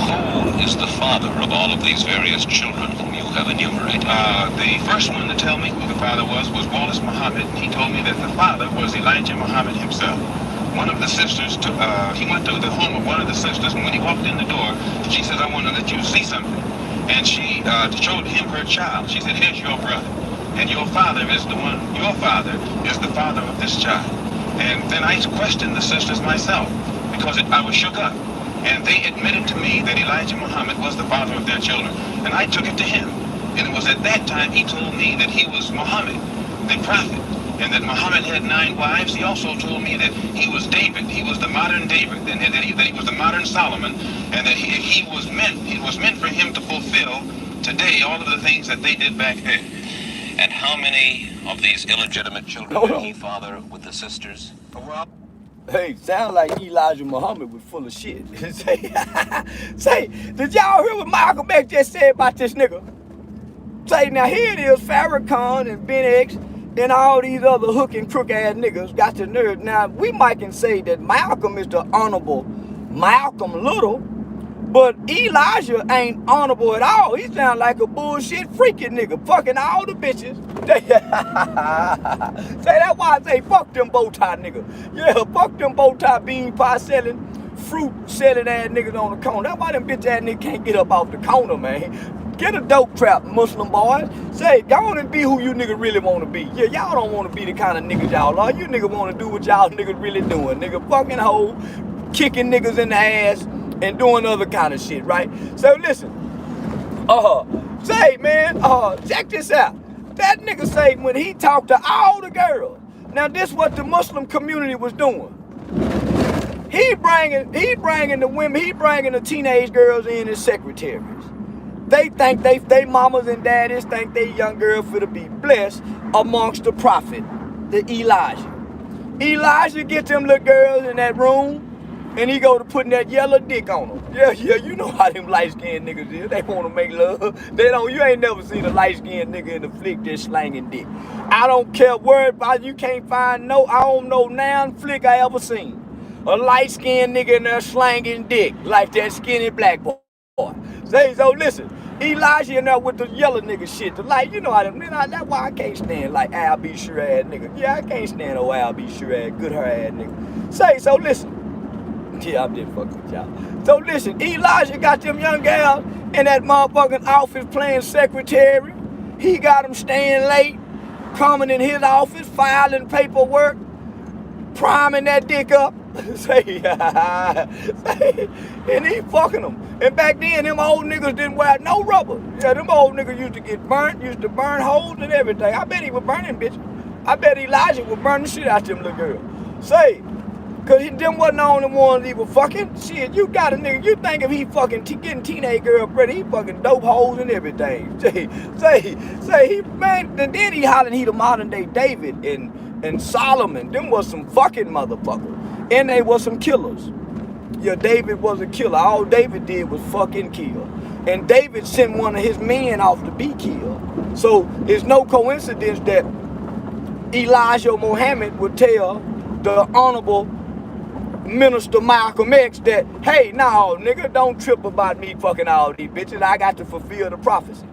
Who is the father of all of these various children whom you have enumerated? The first one to tell me who the father was Wallace Muhammad. He told me that the father was Elijah Muhammad himself. One of the sisters, he went to the home of one of the sisters, and when he walked in the door, she said, "I want to let you see something." And she showed him her child. She said, "Here's your brother, and your father is the father of this child." And then I questioned the sisters myself, because I was shook up. And they admitted to me that Elijah Muhammad was the father of their children. And I took it to him. And it was at that time he told me that he was Muhammad, the prophet, and that Muhammad had 9 wives. He also told me that he was David. He was the modern David, and that he was the modern Solomon, and that it was meant for him to fulfill today all of the things that they did back then. And how many of these illegitimate children did he father with the sisters? Well, Hey, sound like Elijah Muhammad was full of shit. Say, did y'all hear what Malcolm X just said about this nigga? Say, now here it is, Farrakhan and Ben X and all these other hook and crook ass niggas got the nerve. Now, we might can say that Malcolm is the honorable Malcolm Little, but Elijah ain't honorable at all. He sound like a bullshit freaking nigga, fucking all the bitches. Say, that's why I say fuck them bow tie niggas. Yeah, fuck them bow tie bean pie selling, fruit selling ass niggas on the corner. That's why them bitch ass niggas can't get up off the corner, man. Get a dope trap, Muslim boys. Say, go on and be who you niggas really want to be. Yeah, y'all don't want to be the kind of niggas y'all are. You niggas want to do what y'all niggas really doing. Nigga fucking hoe, kicking niggas in the ass, and doing other kind of shit, right? So listen, say, man, check this out. That nigga say when he talked to all the girls, now this what the Muslim community was doing. He bringing the women, he bringing the teenage girls in as secretaries. They think they mamas and daddies think they young girls for to be blessed amongst the prophet, the Elijah. Elijah get them little girls in that room, and he go to putting that yellow dick on them. Yeah, you know how them light-skinned niggas is. They want to make love. You ain't never seen a light-skinned nigga in the flick just slanging dick. I don't care where about you can't find I don't know now flick I ever seen. A light-skinned nigga in there slanging dick like that skinny black boy. So listen, Elijah in there with the yellow nigga shit. The light, you know how them, that's why I can't stand like Al B. Sure ass nigga. Yeah, I can't stand no Al B. Sure ass, good her ass nigga. So listen. Yeah, I'm just fucking with y'all. So listen, Elijah got them young gals in that motherfucking office playing secretary. He got them staying late, coming in his office, filing paperwork, priming that dick up. And he fucking them. And back then, them old niggas didn't wear no rubber. Yeah, them old niggas used to get burnt, used to burn holes and everything. I bet he was burning bitches. I bet Elijah was burning shit out them little girls. Cause them wasn't the only ones he was fucking. Shit, you got a nigga, you think if he fucking getting teenage girl ready, he fucking dope hoes and everything. Say he, man, and then he hollering he the modern day David and Solomon. Them was some fucking motherfuckers. And they was some killers. Yeah, David was a killer. All David did was fucking kill. And David sent one of his men off to be killed. So it's no coincidence that Elijah Muhammad would tell the honorable Minister Malcolm X that, hey, no, nigga, don't trip about me fucking all these bitches. I got to fulfill the prophecy.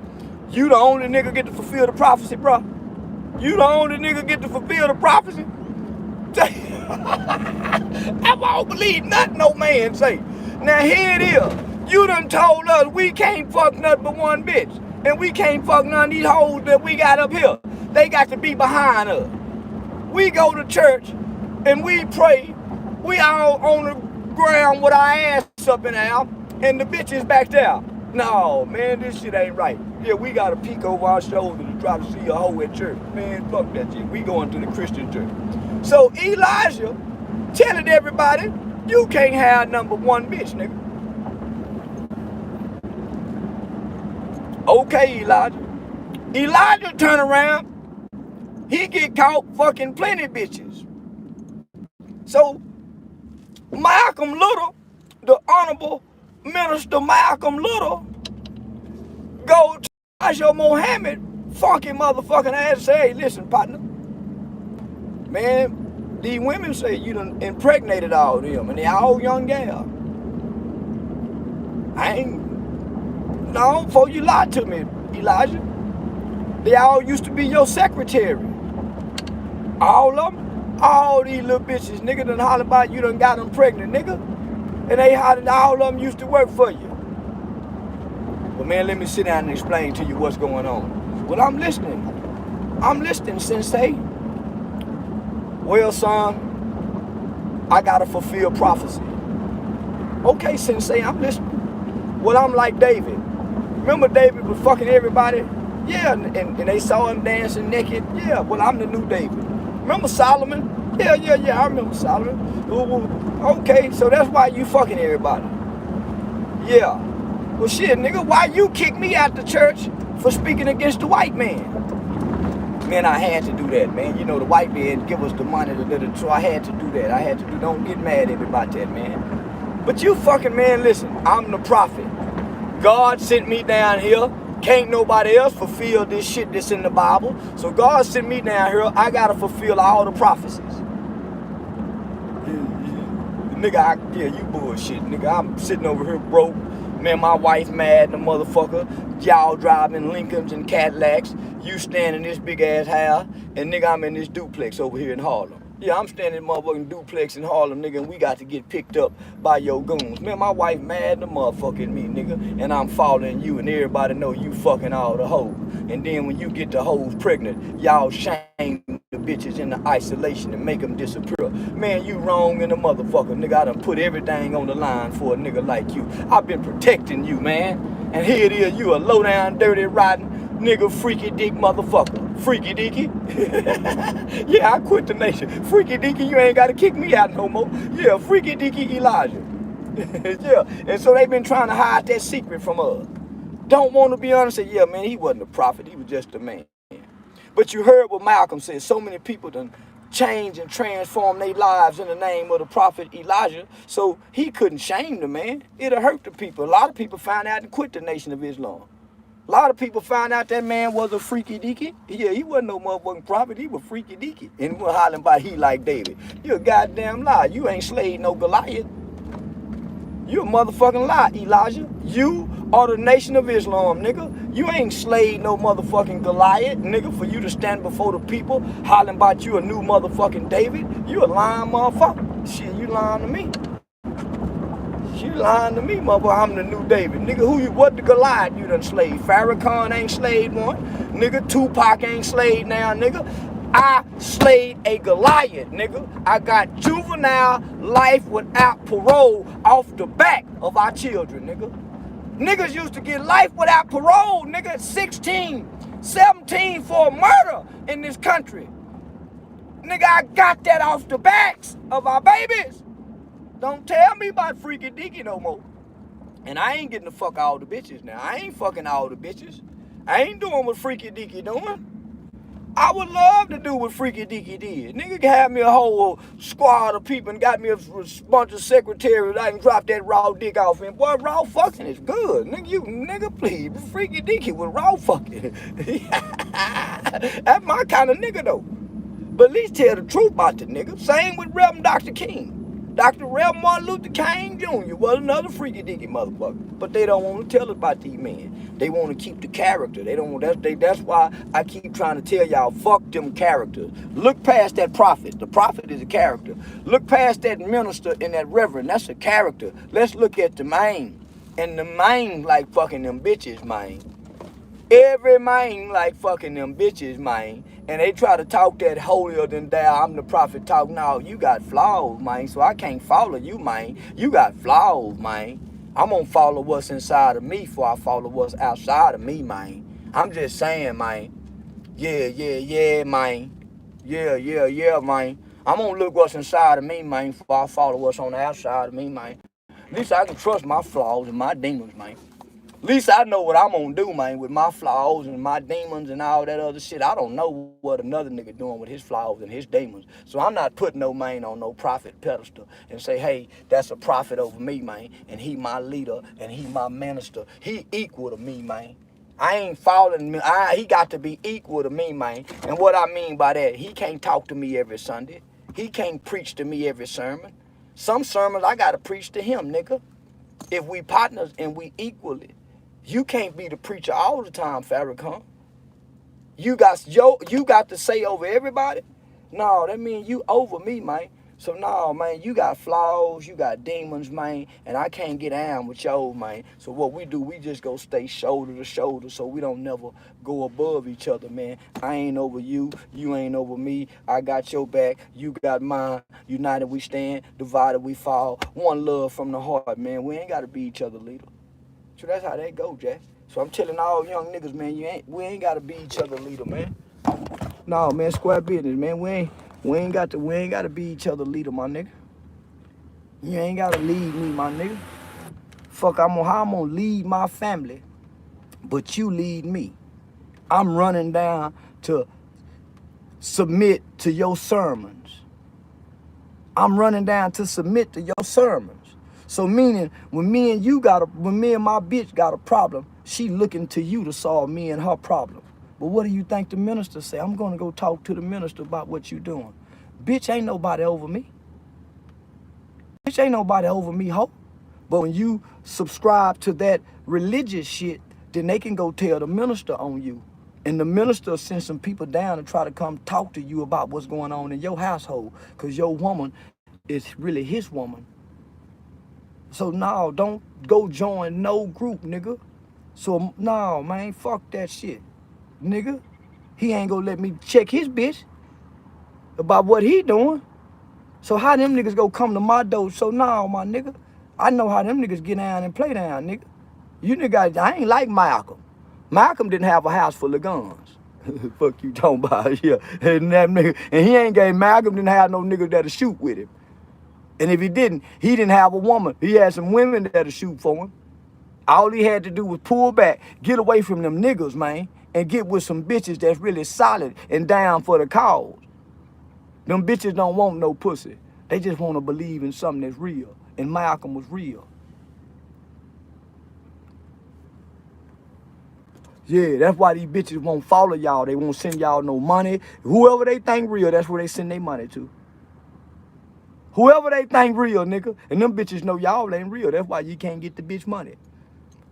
You the only nigga get to fulfill the prophecy, bro. You the only nigga get to fulfill the prophecy. I won't believe nothing no man say. Now here it is. You done told us we can't fuck nothing but one bitch. And we can't fuck none of these hoes that we got up here. They got to be behind us. We go to church and we pray. We all on the ground with our ass up in there, and the bitches back there. No, man, this shit ain't right. Yeah, we got to peek over our shoulder to try to see a hoe at church. Man, fuck that shit. We going to the Christian church. So Elijah telling everybody, you can't have number one bitch, nigga. Okay, Elijah. Elijah turn around. He get caught fucking plenty bitches. So Malcolm Little, the honorable Minister Malcolm Little, go to Elijah Muhammad fucking motherfucking ass say, hey, listen, partner. Man, these women say you done impregnated all of them, and they all young gals. I ain't, no, before you lied to me, Elijah. They all used to be your secretary. All of them, all these little bitches, nigga, done holler about you done got them pregnant, nigga. And they hollered, all of them used to work for you. But man, let me sit down and explain to you what's going on. Well, I'm listening. I'm listening, Sensei. Well, son, I gotta fulfill prophecy. Okay, Sensei, I'm listening. Well, I'm like David. Remember David was fucking everybody? Yeah, and they saw him dancing naked. Yeah, well, I'm the new David. Remember Solomon? Yeah, I remember Solomon. Okay, so that's why you fucking everybody. Yeah. Well, shit, nigga, why you kick me out the church for speaking against the white man? Man, I had to do that, man. You know, the white man give us the money, so I had to do that. I had to do, don't get mad at me about that, man. But you fucking, man, listen, I'm the prophet. God sent me down here. Can't nobody else fulfill this shit that's in the Bible. So God sent me down here. I gotta fulfill all the prophecies. Nigga, you bullshit, nigga. I'm sitting over here broke. Man, my wife mad, the motherfucker. Y'all driving Lincolns and Cadillacs. You standing in this big ass house. And nigga, I'm in this duplex over here in Harlem. Yeah, I'm standing in motherfucking duplex in Harlem, nigga, and we got to get picked up by your goons. Man, my wife mad the motherfucking me, nigga, and I'm following you, and everybody know you fucking all the hoes. And then when you get the hoes pregnant, y'all shame the bitches into isolation and make them disappear. Man, you wrong in the motherfucker, nigga. I done put everything on the line for a nigga like you. I've been protecting you, man. And here it is, you a low down, dirty, rotten, nigga, freaky dick motherfucker. Freaky dicky. Yeah, I quit the nation. Freaky dicky, you ain't got to kick me out no more. Yeah, freaky dicky Elijah. Yeah, and so they been trying to hide that secret from us. Don't want to be honest. Say, yeah, man, he wasn't a prophet. He was just a man. But you heard what Malcolm said. So many people done change and transform their lives in the name of the prophet Elijah. So he couldn't shame the man. It'll hurt the people. A lot of people found out and quit the Nation of Islam. A lot of people found out that man was a freaky deaky. Yeah, he wasn't no motherfucking prophet. He was freaky deaky. And we're hollering about he like David. You a goddamn lie. You ain't slayed no Goliath. You a motherfucking lie, Elijah. You are the Nation of Islam, nigga. You ain't slayed no motherfucking Goliath, nigga, for you to stand before the people hollering about you a new motherfucking David. You a lying motherfucker. Shit, you lying to me. You lying to me, motherfucker. I'm the new David. Nigga, what the Goliath you done slayed? Farrakhan ain't slayed one. Nigga, Tupac ain't slayed now, nigga. I slayed a Goliath, nigga. I got juvenile life without parole off the back of our children, nigga. Niggas used to get life without parole, nigga, 16, 17 for a murder in this country. Nigga, I got that off the backs of our babies. Don't tell me about freaky deaky no more. And I ain't getting the fuck all the bitches now. I ain't fucking all the bitches. I ain't doing what freaky deaky doing. I would love to do what freaky deaky did. Nigga had me a whole squad of people and got me a bunch of secretaries. I can drop that raw dick off in. Boy, raw fucking is good. Nigga, please. Freaky deaky with raw fucking. That's my kind of nigga though. But at least tell the truth about the nigga. Same with Reverend Dr. King. Dr. Reverend Martin Luther King Jr. was another freaky deaky motherfucker. But they don't want to tell about these men. They want to keep the character. They don't. That's why I keep trying to tell y'all, fuck them characters. Look past that prophet. The prophet is a character. Look past that minister and that reverend. That's a character. Let's look at the man. And the man like fucking them bitches, man. Every man like fucking them bitches, man. And they try to talk that holier than thou, I'm the prophet talk. No, you got flaws, man. So I can't follow you, man. You got flaws, man. I'm gonna follow what's inside of me before I follow what's outside of me, man. I'm just saying, man. Yeah, man. Yeah, man. I'm gonna look what's inside of me, man, before I follow what's on the outside of me, man. At least I can trust my flaws and my demons, man. At least I know what I'm gonna do, man, with my flaws and my demons and all that other shit. I don't know what another nigga doing with his flaws and his demons. So I'm not putting no man on no prophet pedestal and say, hey, that's a prophet over me, man, and he my leader and he my minister. He equal to me, man. I ain't following me. He got to be equal to me, man. And what I mean by that, he can't talk to me every Sunday. He can't preach to me every sermon. Some sermons I gotta preach to him, nigga. If we partners and we equally, you can't be the preacher all the time, Farrakhan. You got to say over everybody. No, that means you over me, man. So no, man, you got flaws, you got demons, man, and I can't get down with y'all, man. So what we do, we just go stay shoulder to shoulder, so we don't never go above each other, man. I ain't over you, you ain't over me. I got your back, you got mine. United we stand, divided we fall. One love from the heart, man. We ain't gotta be each other leader. So that's how that go, Jack. So I'm telling all young niggas, man, we ain't gotta be each other leader, man. No, man, square business, man. We ain't got to be each other leader, my nigga. You ain't gotta lead me, my nigga. Fuck, how I'm gonna lead my family, but you lead me. I'm running down to submit to your sermons. I'm running down to submit to your sermons. So meaning, when me and my bitch got a problem, she looking to you to solve me and her problem. But what do you think the minister say? I'm gonna go talk to the minister about what you doing. Bitch, ain't nobody over me. Bitch, ain't nobody over me, ho. But when you subscribe to that religious shit, then they can go tell the minister on you. And the minister send some people down and try to come talk to you about what's going on in your household. Because your woman is really his woman. So no, don't go join no group, nigga. So no, man, fuck that shit. Nigga, he ain't gonna let me check his bitch about what he doing. So how them niggas go come to my door? So now, my nigga, I know how them niggas get down and play down, nigga. You niggas, I ain't like Malcolm. Malcolm didn't have a house full of guns. Fuck you talking about, yeah. And that nigga, and he ain't gay. Malcolm didn't have no niggas that'll shoot with him. And if he didn't have a woman. He had some women that'll shoot for him. All he had to do was pull back, get away from them niggas, man, and get with some bitches that's really solid and down for the cause. Them bitches don't want no pussy. They just want to believe in something that's real. And Malcolm was real. Yeah, that's why these bitches won't follow y'all. They won't send y'all no money. Whoever they think real, that's where they send their money to. Whoever they think real, nigga. And them bitches know y'all ain't real. That's why you can't get the bitch money.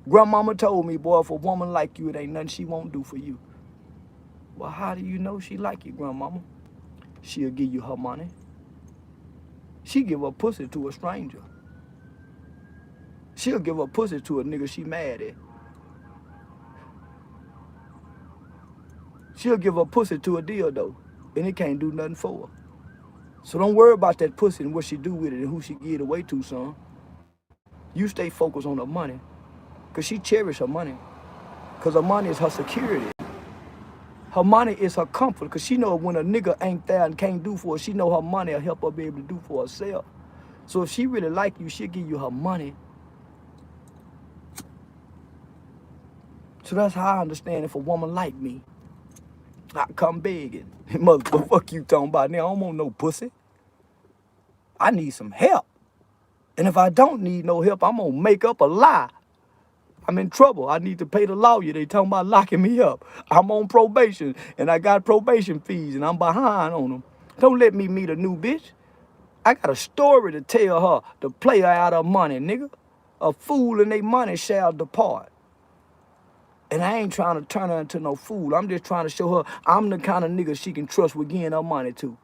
Grandmama told me, boy, if a woman like you, it ain't nothing she won't do for you. Well, how do you know she like you, grandmama? She'll give you her money. She give her pussy to a stranger. She'll give her pussy to a nigga she mad at. She'll give her pussy to a dildo, and it can't do nothing for her. So don't worry about that pussy and what she do with it and who she give it away to, son. You stay focused on her money, because she cherish her money, because her money is her security. Her money is her comfort, because she know when a nigga ain't there and can't do for her, she know her money will help her be able to do for herself. So if she really like you, she'll give you her money. So that's how I understand if a woman like me, I come begging. Motherfucker, fuck you talking about? Now I don't want no pussy. I need some help. And if I don't need no help, I'm gonna make up a lie. I'm in trouble. I need to pay the lawyer. They talking about locking me up. I'm on probation, and I got probation fees, and I'm behind on them. Don't let me meet a new bitch. I got a story to tell her to play her out of money, nigga. A fool and they money shall depart. And I ain't trying to turn her into no fool. I'm just trying to show her I'm the kind of nigga she can trust with giving her money to.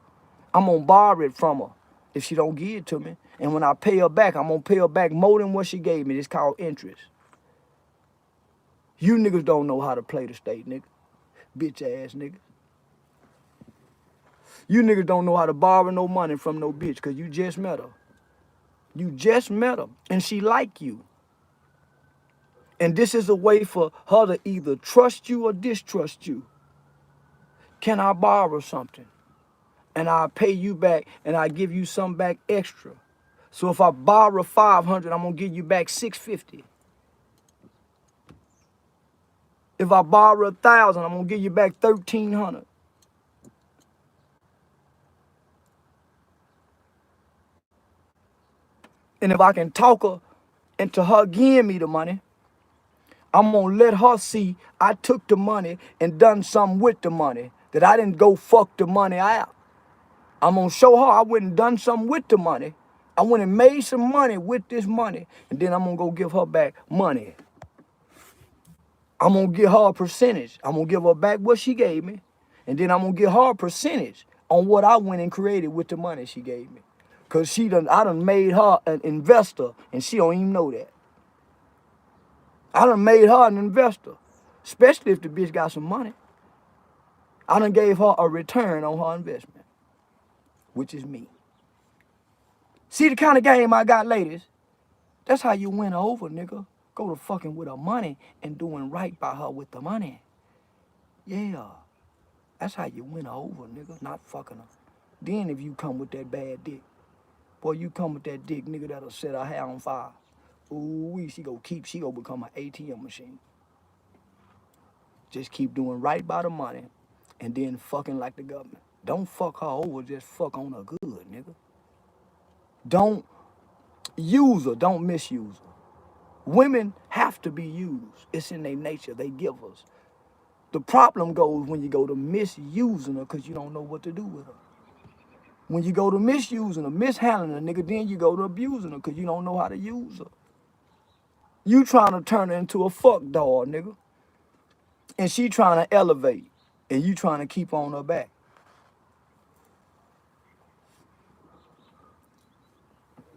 I'm gonna borrow it from her if she don't give it to me. And when I pay her back, I'm gonna pay her back more than what she gave me. It's called interest. You niggas don't know how to play the state, nigga. Bitch ass nigga. You niggas don't know how to borrow no money from no bitch because you just met her. You just met her and she like you. And this is a way for her to either trust you or distrust you. Can I borrow something? And I'll pay you back and I give you some back extra. So if I borrow 500, I'm gonna give you back 650. If I borrow 1,000, I'm gonna give you back 1,300. And if I can talk her into her giving me the money, I'm gonna let her see I took the money and done something with the money. That I didn't go fuck the money out. I'm gonna show her I went and done something with the money. I went and made some money with this money. And then I'm gonna go give her back money. I'm gonna give her a percentage. I'm gonna give her back what she gave me. And then I'm gonna give her a percentage on what I went and created with the money she gave me. Cause I done made her an investor and she don't even know that. I done made her an investor, especially if the bitch got some money. I done gave her a return on her investment, which is me. See the kind of game I got, ladies? That's how you win her over, nigga. Go to fucking with her money and doing right by her with the money. Yeah. That's how you win her over, nigga, not fucking her. Then if you come with that bad dick, boy, you come with that dick, nigga, that'll set her hair on fire. Ooh, she gonna become an ATM machine. Just keep doing right by the money and then fucking like the government. Don't fuck her over, just fuck on her good, nigga. Don't use her, don't misuse her. Women have to be used. It's in their nature, they give us. The problem goes when you go to misusing her because you don't know what to do with her. When you go to misusing her, mishandling her, nigga, then you go to abusing her because you don't know how to use her. You trying to turn her into a fuck doll, nigga. And she trying to elevate. And you trying to keep on her back.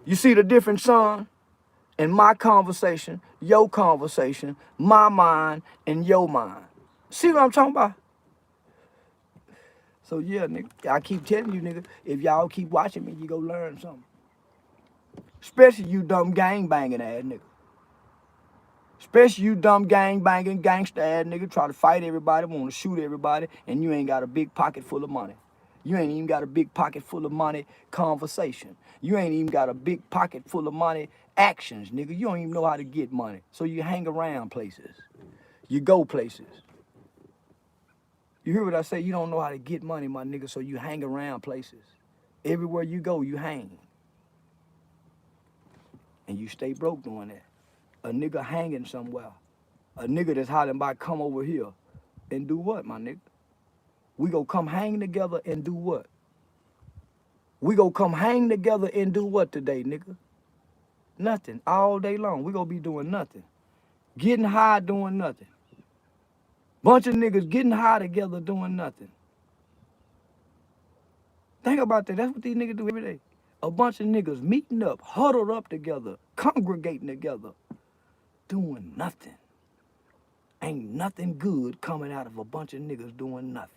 You see the difference, son? In my conversation, your conversation, my mind, and your mind. See what I'm talking about? So yeah, nigga, I keep telling you, nigga, if y'all keep watching me, you go learn something. Especially you dumb gang-banging ass nigga. Especially you dumb gang-banging, gangster ass nigga, try to fight everybody, want to shoot everybody, and you ain't got a big pocket full of money. You ain't even got a big pocket full of money conversation. You ain't even got a big pocket full of money actions, nigga. You don't even know how to get money. So you hang around places. You go places. You hear what I say? You don't know how to get money, my nigga, so you hang around places. Everywhere you go, you hang. And you stay broke doing that. A nigga hanging somewhere. A nigga that's hollering about come over here and do what, my nigga? We go come hang together and do what? We go come hang together and do what today, nigga? Nothing. All day long. We gonna be doing nothing. Getting high doing nothing. Bunch of niggas getting high together doing nothing. Think about that. That's what these niggas do every day. A bunch of niggas meeting up, huddled up together, congregating together, doing nothing. Ain't nothing good coming out of a bunch of niggas doing nothing.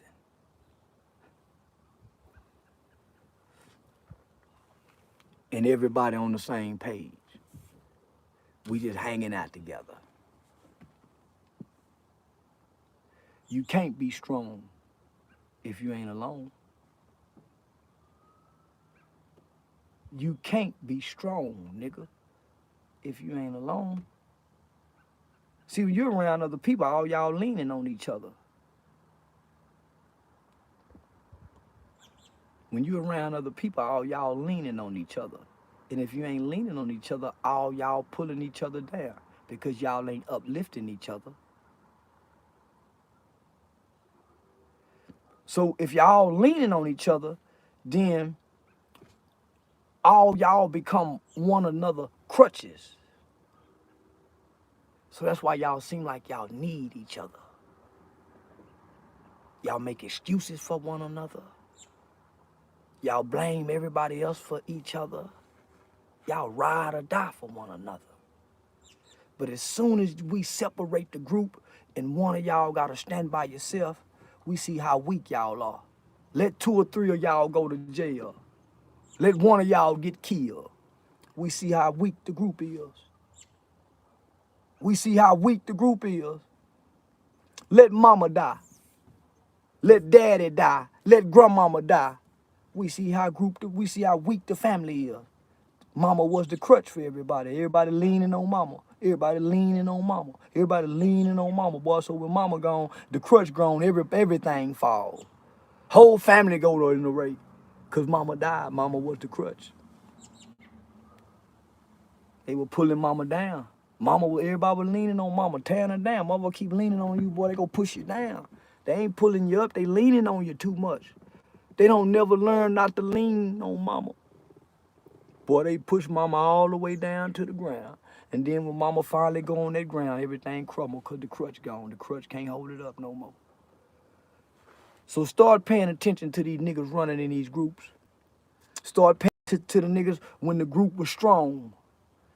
And everybody on the same page. We just hanging out together. You can't be strong if you ain't alone. You can't be strong, nigga, if you ain't alone. See, when you're around other people, all y'all leaning on each other. When you're around other people, all y'all leaning on each other. And if you ain't leaning on each other, all y'all pulling each other down because y'all ain't uplifting each other. So if y'all leaning on each other, then all y'all become one another crutches. So that's why y'all seem like y'all need each other. Y'all make excuses for one another. Y'all blame everybody else for each other. Y'all ride or die for one another. But as soon as we separate the group and one of y'all gotta stand by yourself, we see how weak y'all are. Let 2 or 3 of y'all go to jail. Let one of y'all get killed. We see how weak the group is. We see how weak the group is. Let mama die. Let daddy die. Let grandmama die. We see how weak the family is. Mama was the crutch for everybody. Everybody leaning on mama. Everybody leaning on mama. Everybody leaning on mama, boy. So when mama gone, the crutch gone, everything falls. Whole family go in the rake. Cause mama died. Mama was the crutch. They were pulling mama down. Everybody was leaning on mama, tearing her down. Mama keep leaning on you, boy, they gonna push you down. They ain't pulling you up, they leaning on you too much. They don't never learn not to lean on mama. Boy, they push mama all the way down to the ground. And then when mama finally go on that ground, everything crumble because the crutch gone. The crutch can't hold it up no more. So start paying attention to these niggas running in these groups. Start paying attention to the niggas when the group was strong.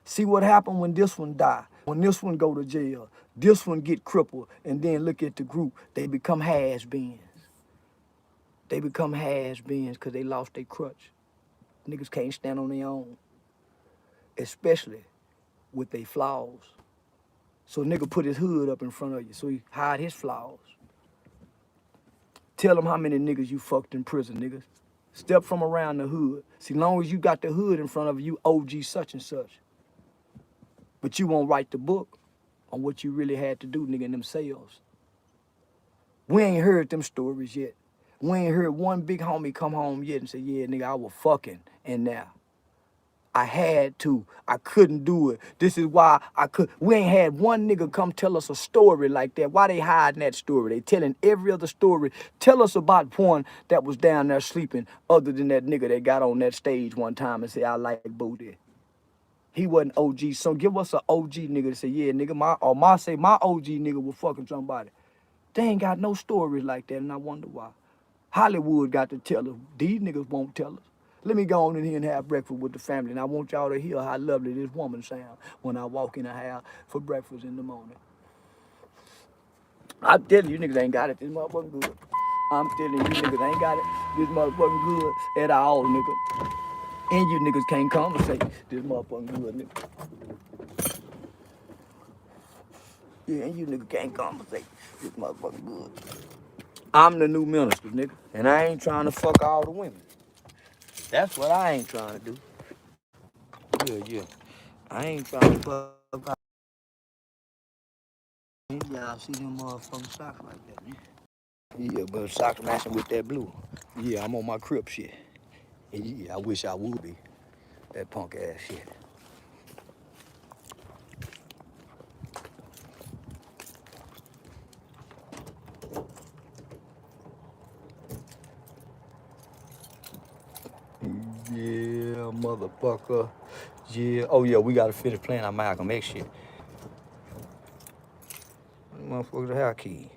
See what happened when this one die, when this one go to jail, this one get crippled, and then look at the group. They become has-beens. They become has-beens because they lost their crutch. Niggas can't stand on their own, especially with their flaws. So a nigga put his hood up in front of you so he hide his flaws. Tell them how many niggas you fucked in prison, niggas. Step from around the hood. See, long as you got the hood in front of you, OG such and such. But you won't write the book on what you really had to do, nigga, in them cells. We ain't heard them stories yet. We ain't heard one big homie come home yet and say, yeah, nigga, I was fucking in there. I had to. I couldn't do it. This is why I could. We ain't had one nigga come tell us a story like that. Why they hiding that story? They telling every other story. Tell us about one that was down there sleeping other than that nigga that got on that stage one time and said, I like booty. He wasn't OG. So give us an OG nigga to say, yeah, nigga, my OG nigga was fucking somebody. They ain't got no stories like that, and I wonder why. Hollywood got to tell us. These niggas won't tell us. Let me go on in here and have breakfast with the family, and I want y'all to hear how lovely this woman sounds when I walk in the house for breakfast in the morning. I'm telling you niggas ain't got it. This motherfucking good. I'm telling you niggas ain't got it. This motherfucking good at all, nigga. And you niggas can't conversate. This motherfucking good, nigga. Yeah, and you niggas can't conversate. This motherfucking good. I'm the new minister, nigga, and I ain't trying to fuck all the women. That's what I ain't trying to do. Yeah. I ain't trying to fuck all. Y'all see them motherfucking socks like that, man. Yeah, but socks matching with that blue. Yeah, I'm on my Crip shit. And yeah, I wish I would be. That punk ass shit. Yeah, motherfucker. Yeah. Oh, yeah, we got to finish playing our Malcolm X shit. Motherfucker, the house key.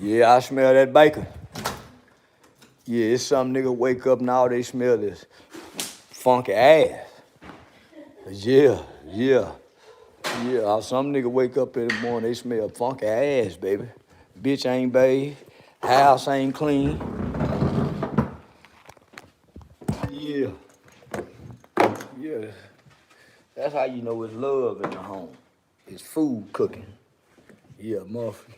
Yeah, I smell that bacon. Yeah, it's some nigga wake up and all they smell is funky ass. Yeah. Some nigga wake up in the morning, they smell funky ass, baby. Bitch ain't bathed, house ain't clean. Yeah. That's how you know it's love in the home. It's food cooking. Yeah, motherfucker.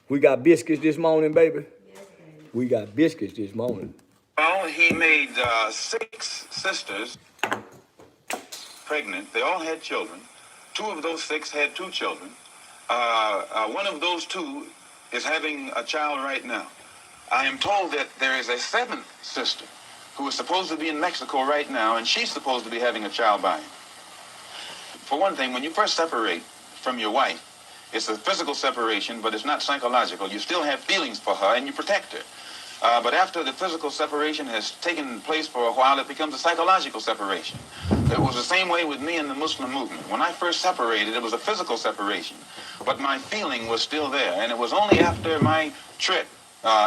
We got biscuits this morning, baby. Yes, baby. We got biscuits this morning. Well, he made 6 sisters pregnant. They all had children. 2 of those 6 had 2 children. One of those 2 is having a child right now. I am told that there is a 7th sister who is supposed to be in Mexico right now, and she's supposed to be having a child by him. For one thing, when you first separate from your wife, it's a physical separation, but it's not psychological. You still have feelings for her, and you protect her. But after the physical separation has taken place for a while, it becomes a psychological separation. It was the same way with me in the Muslim movement. When I first separated, it was a physical separation, but my feeling was still there. And it was only after my trip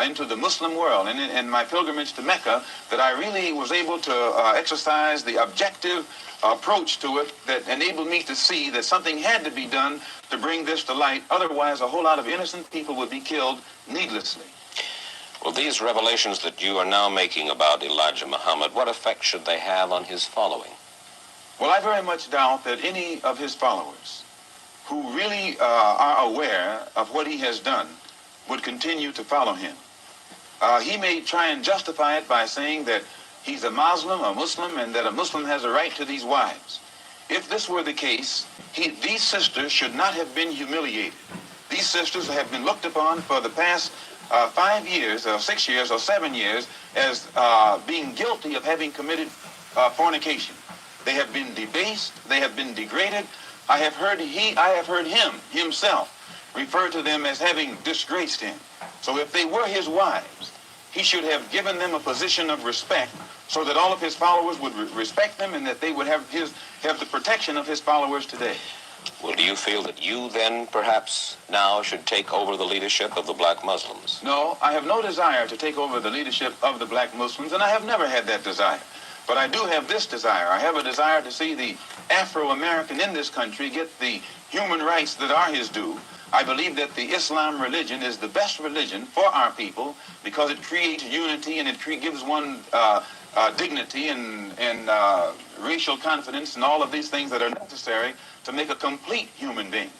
into the Muslim world and my pilgrimage to Mecca that I really was able to exercise the objective approach to it that enabled me to see that something had to be done to bring this to light. Otherwise, a whole lot of innocent people would be killed needlessly. Well, these revelations that you are now making about Elijah Muhammad, what effect should they have on his following? Well, I very much doubt that any of his followers who really are aware of what he has done would continue to follow him. He may try and justify it by saying that he's a Muslim, and that a Muslim has a right to these wives. if this were the case, these sisters should not have been humiliated. These sisters have been looked upon for the past 5 years, or 6 years, or 7 years as being guilty of having committed fornication. They have been debased. They have been degraded. I have heard him himself refer to them as having disgraced him. So if they were his wives, he should have given them a position of respect so that all of his followers would respect them and that they would have the protection of his followers today. Well, do you feel that you then perhaps now should take over the leadership of the black Muslims? No, I have no desire to take over the leadership of the black Muslims, and I have never had that desire. But I do have this desire. I have a desire to see the Afro-American in this country get the human rights that are his due. I believe that the Islam religion is the best religion for our people because it creates unity and it gives one dignity and racial confidence and all of these things that are necessary to make a complete human being.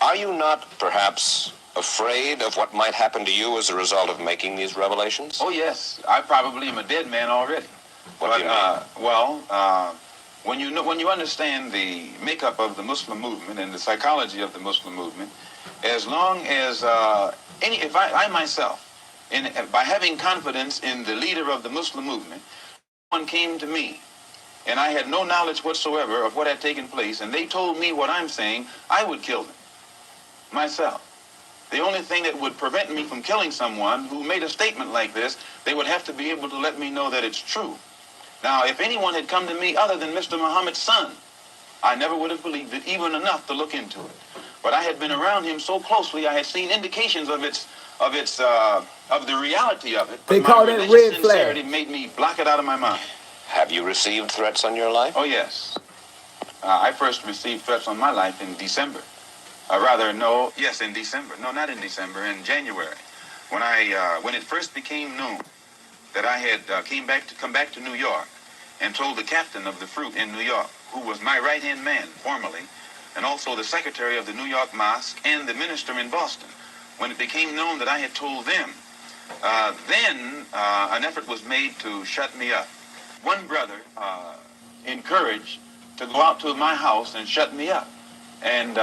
Are you not perhaps afraid of what might happen to you as a result of making these revelations? Oh, yes. I probably am a dead man already. What do you mean? When you understand the makeup of the Muslim movement and the psychology of the Muslim movement, as long as if I myself, by having confidence in the leader of the Muslim movement, someone came to me, and I had no knowledge whatsoever of what had taken place, and they told me what I'm saying, I would kill them myself. The only thing that would prevent me from killing someone who made a statement like this, they would have to be able to let me know that it's true. Now, if anyone had come to me other than Mr. Muhammad's son, I never would have believed it even enough to look into it. But I had been around him so closely, I had seen indications of the reality of it. They but call my that religious red flag. sincerity made me block it out of my mind. Have you received threats on your life? Oh, yes. I first received threats on my life in December. In December. No, not in December, in January. When it first became known that I had come back to New York and told the captain of the fruit in New York, who was my right-hand man formerly, and also the secretary of the New York Mosque and the minister in Boston. When it became known that I had told them, then an effort was made to shut me up. One brother encouraged to go out to my house and shut me up. And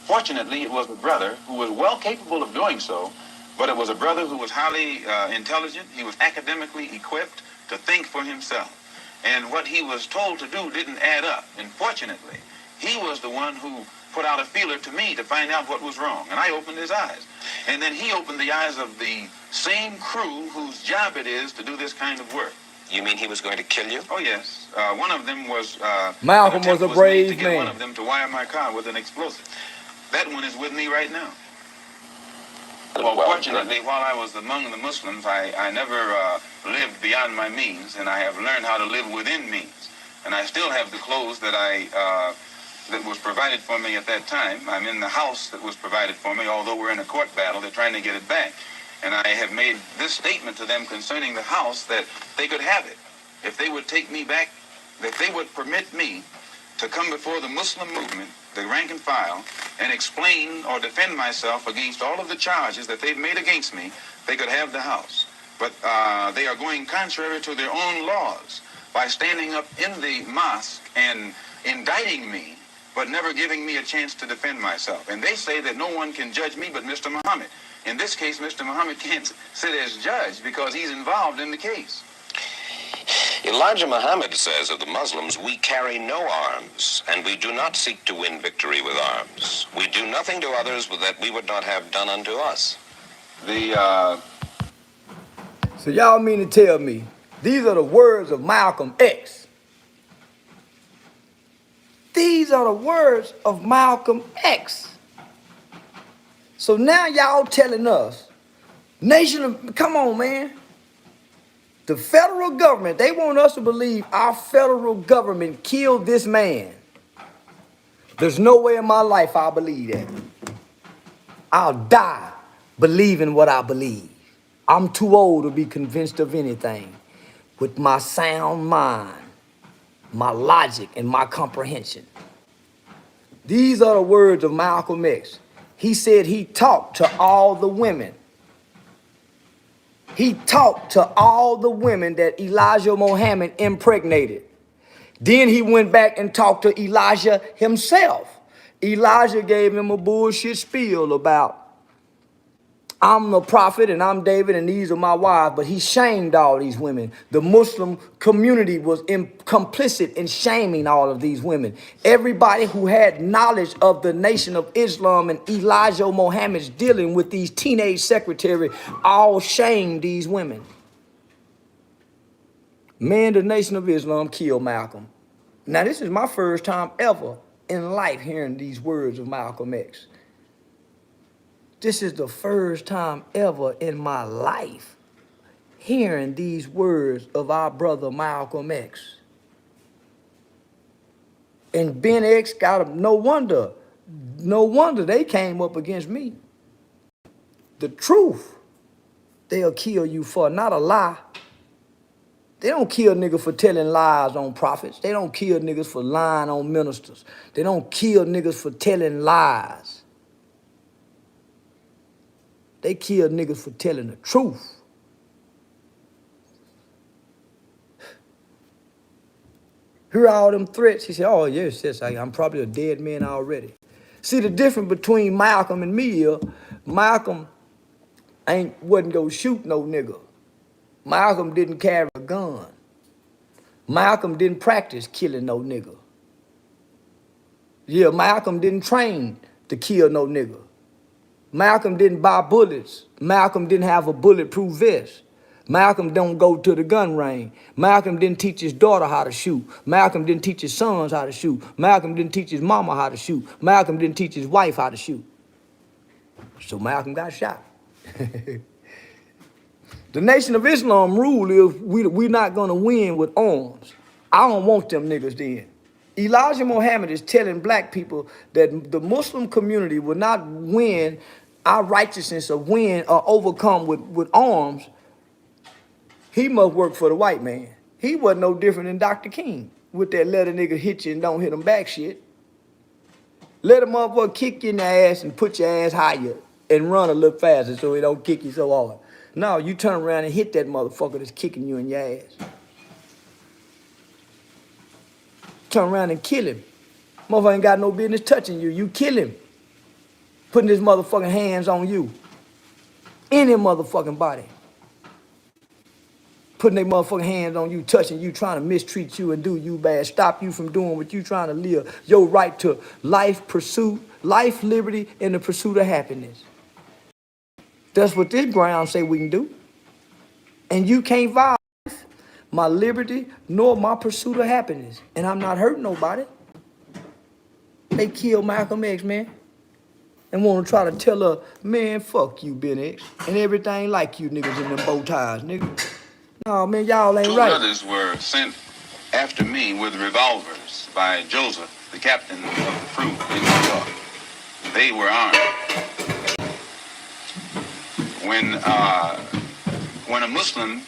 fortunately, it was a brother who was well capable of doing so, but it was a brother who was highly intelligent. He was academically equipped to think for himself. And what he was told to do didn't add up. And fortunately, he was the one who put out a feeler to me to find out what was wrong. And I opened his eyes. And then he opened the eyes of the same crew whose job it is to do this kind of work. You mean he was going to kill you? Oh, yes. One of them was... Malcolm was a brave man. One of them to wire my car with an explosive. That one is with me right now. Well, fortunately, while I was among the Muslims, I never lived beyond my means, and I have learned how to live within means. And I still have the clothes that that was provided for me at that time. I'm in the house that was provided for me, although we're in a court battle. They're trying to get it back. And I have made this statement to them concerning the house that they could have it. If they would take me back, that they would permit me to come before the Muslim movement, the rank and file, and explain or defend myself against all of the charges that they've made against me, they could have the house. But they are going contrary to their own laws by standing up in the mosque and indicting me, but never giving me a chance to defend myself. And they say that no one can judge me but Mr. Muhammad. In this case, Mr. Muhammad can't sit as judge because he's involved in the case. Elijah Muhammad says of the Muslims, we carry no arms, and we do not seek to win victory with arms. We do nothing to others that we would not have done unto us. So y'all mean to tell me, these are the words of Malcolm X. These are the words of Malcolm X. So now y'all telling us, come on, man. The federal government, they want us to believe our federal government killed this man. There's no way in my life I'll believe that. I'll die believing what I believe. I'm too old to be convinced of anything. With my sound mind, my logic, and my comprehension. These are the words of Malcolm X. He said he talked to all the women. He talked to all the women that Elijah Muhammad impregnated. Then he went back and talked to Elijah himself. Elijah gave him a bullshit spiel about, I'm the prophet and I'm David and these are my wives, but he shamed all these women. The Muslim community was complicit in shaming all of these women. Everybody who had knowledge of the Nation of Islam and Elijah Muhammad's dealing with these teenage secretaries all shamed these women. Man, the Nation of Islam killed Malcolm. Now, this is my first time ever in life hearing these words of Malcolm X. This is the first time ever in my life hearing these words of our brother Malcolm X. And Ben X got no wonder they came up against me. The truth, they'll kill you for, not a lie. They don't kill niggas for telling lies on prophets. They don't kill niggas for lying on ministers. They don't kill niggas for telling lies. They kill niggas for telling the truth. Hear all them threats? He said, oh, yes, I'm probably a dead man already. See, the difference between Malcolm and me is, Malcolm wasn't gonna shoot no nigga. Malcolm didn't carry a gun. Malcolm didn't practice killing no nigga. Yeah, Malcolm didn't train to kill no nigga. Malcolm didn't buy bullets. Malcolm didn't have a bulletproof vest. Malcolm don't go to the gun range. Malcolm didn't teach his daughter how to shoot. Malcolm didn't teach his sons how to shoot. Malcolm didn't teach his mama how to shoot. Malcolm didn't teach his wife how to shoot. So Malcolm got shot. The Nation of Islam rule is we're not gonna win with arms. I don't want them niggas then. Elijah Muhammad is telling black people that the Muslim community will not win our righteousness or win or overcome with arms. He must work for the white man. He wasn't no different than Dr. King with that let a nigga hit you and don't hit him back shit. Let a motherfucker kick you in the ass and put your ass higher and run a little faster so he don't kick you so hard. No, you turn around and hit that motherfucker that's kicking you in your ass. Turn around and kill him. Motherfucker ain't got no business touching you. You kill him. Putting his motherfucking hands on you. Any motherfucking body. Putting their motherfucking hands on you, touching you, trying to mistreat you and do you bad. Stop you from doing what you trying to live. Your right to life, pursuit, life, liberty, and the pursuit of happiness. That's what this ground say we can do. And you can't violate my liberty nor my pursuit of happiness. And I'm not hurting nobody. They killed Malcolm X, man. And want to try to tell her, man, fuck you, Ben X. And everything like you niggas in them bow ties, nigga. No, man, y'all ain't right. 2 others were sent after me with revolvers by Joseph, the captain of the crew in New York. They were armed. When a Muslim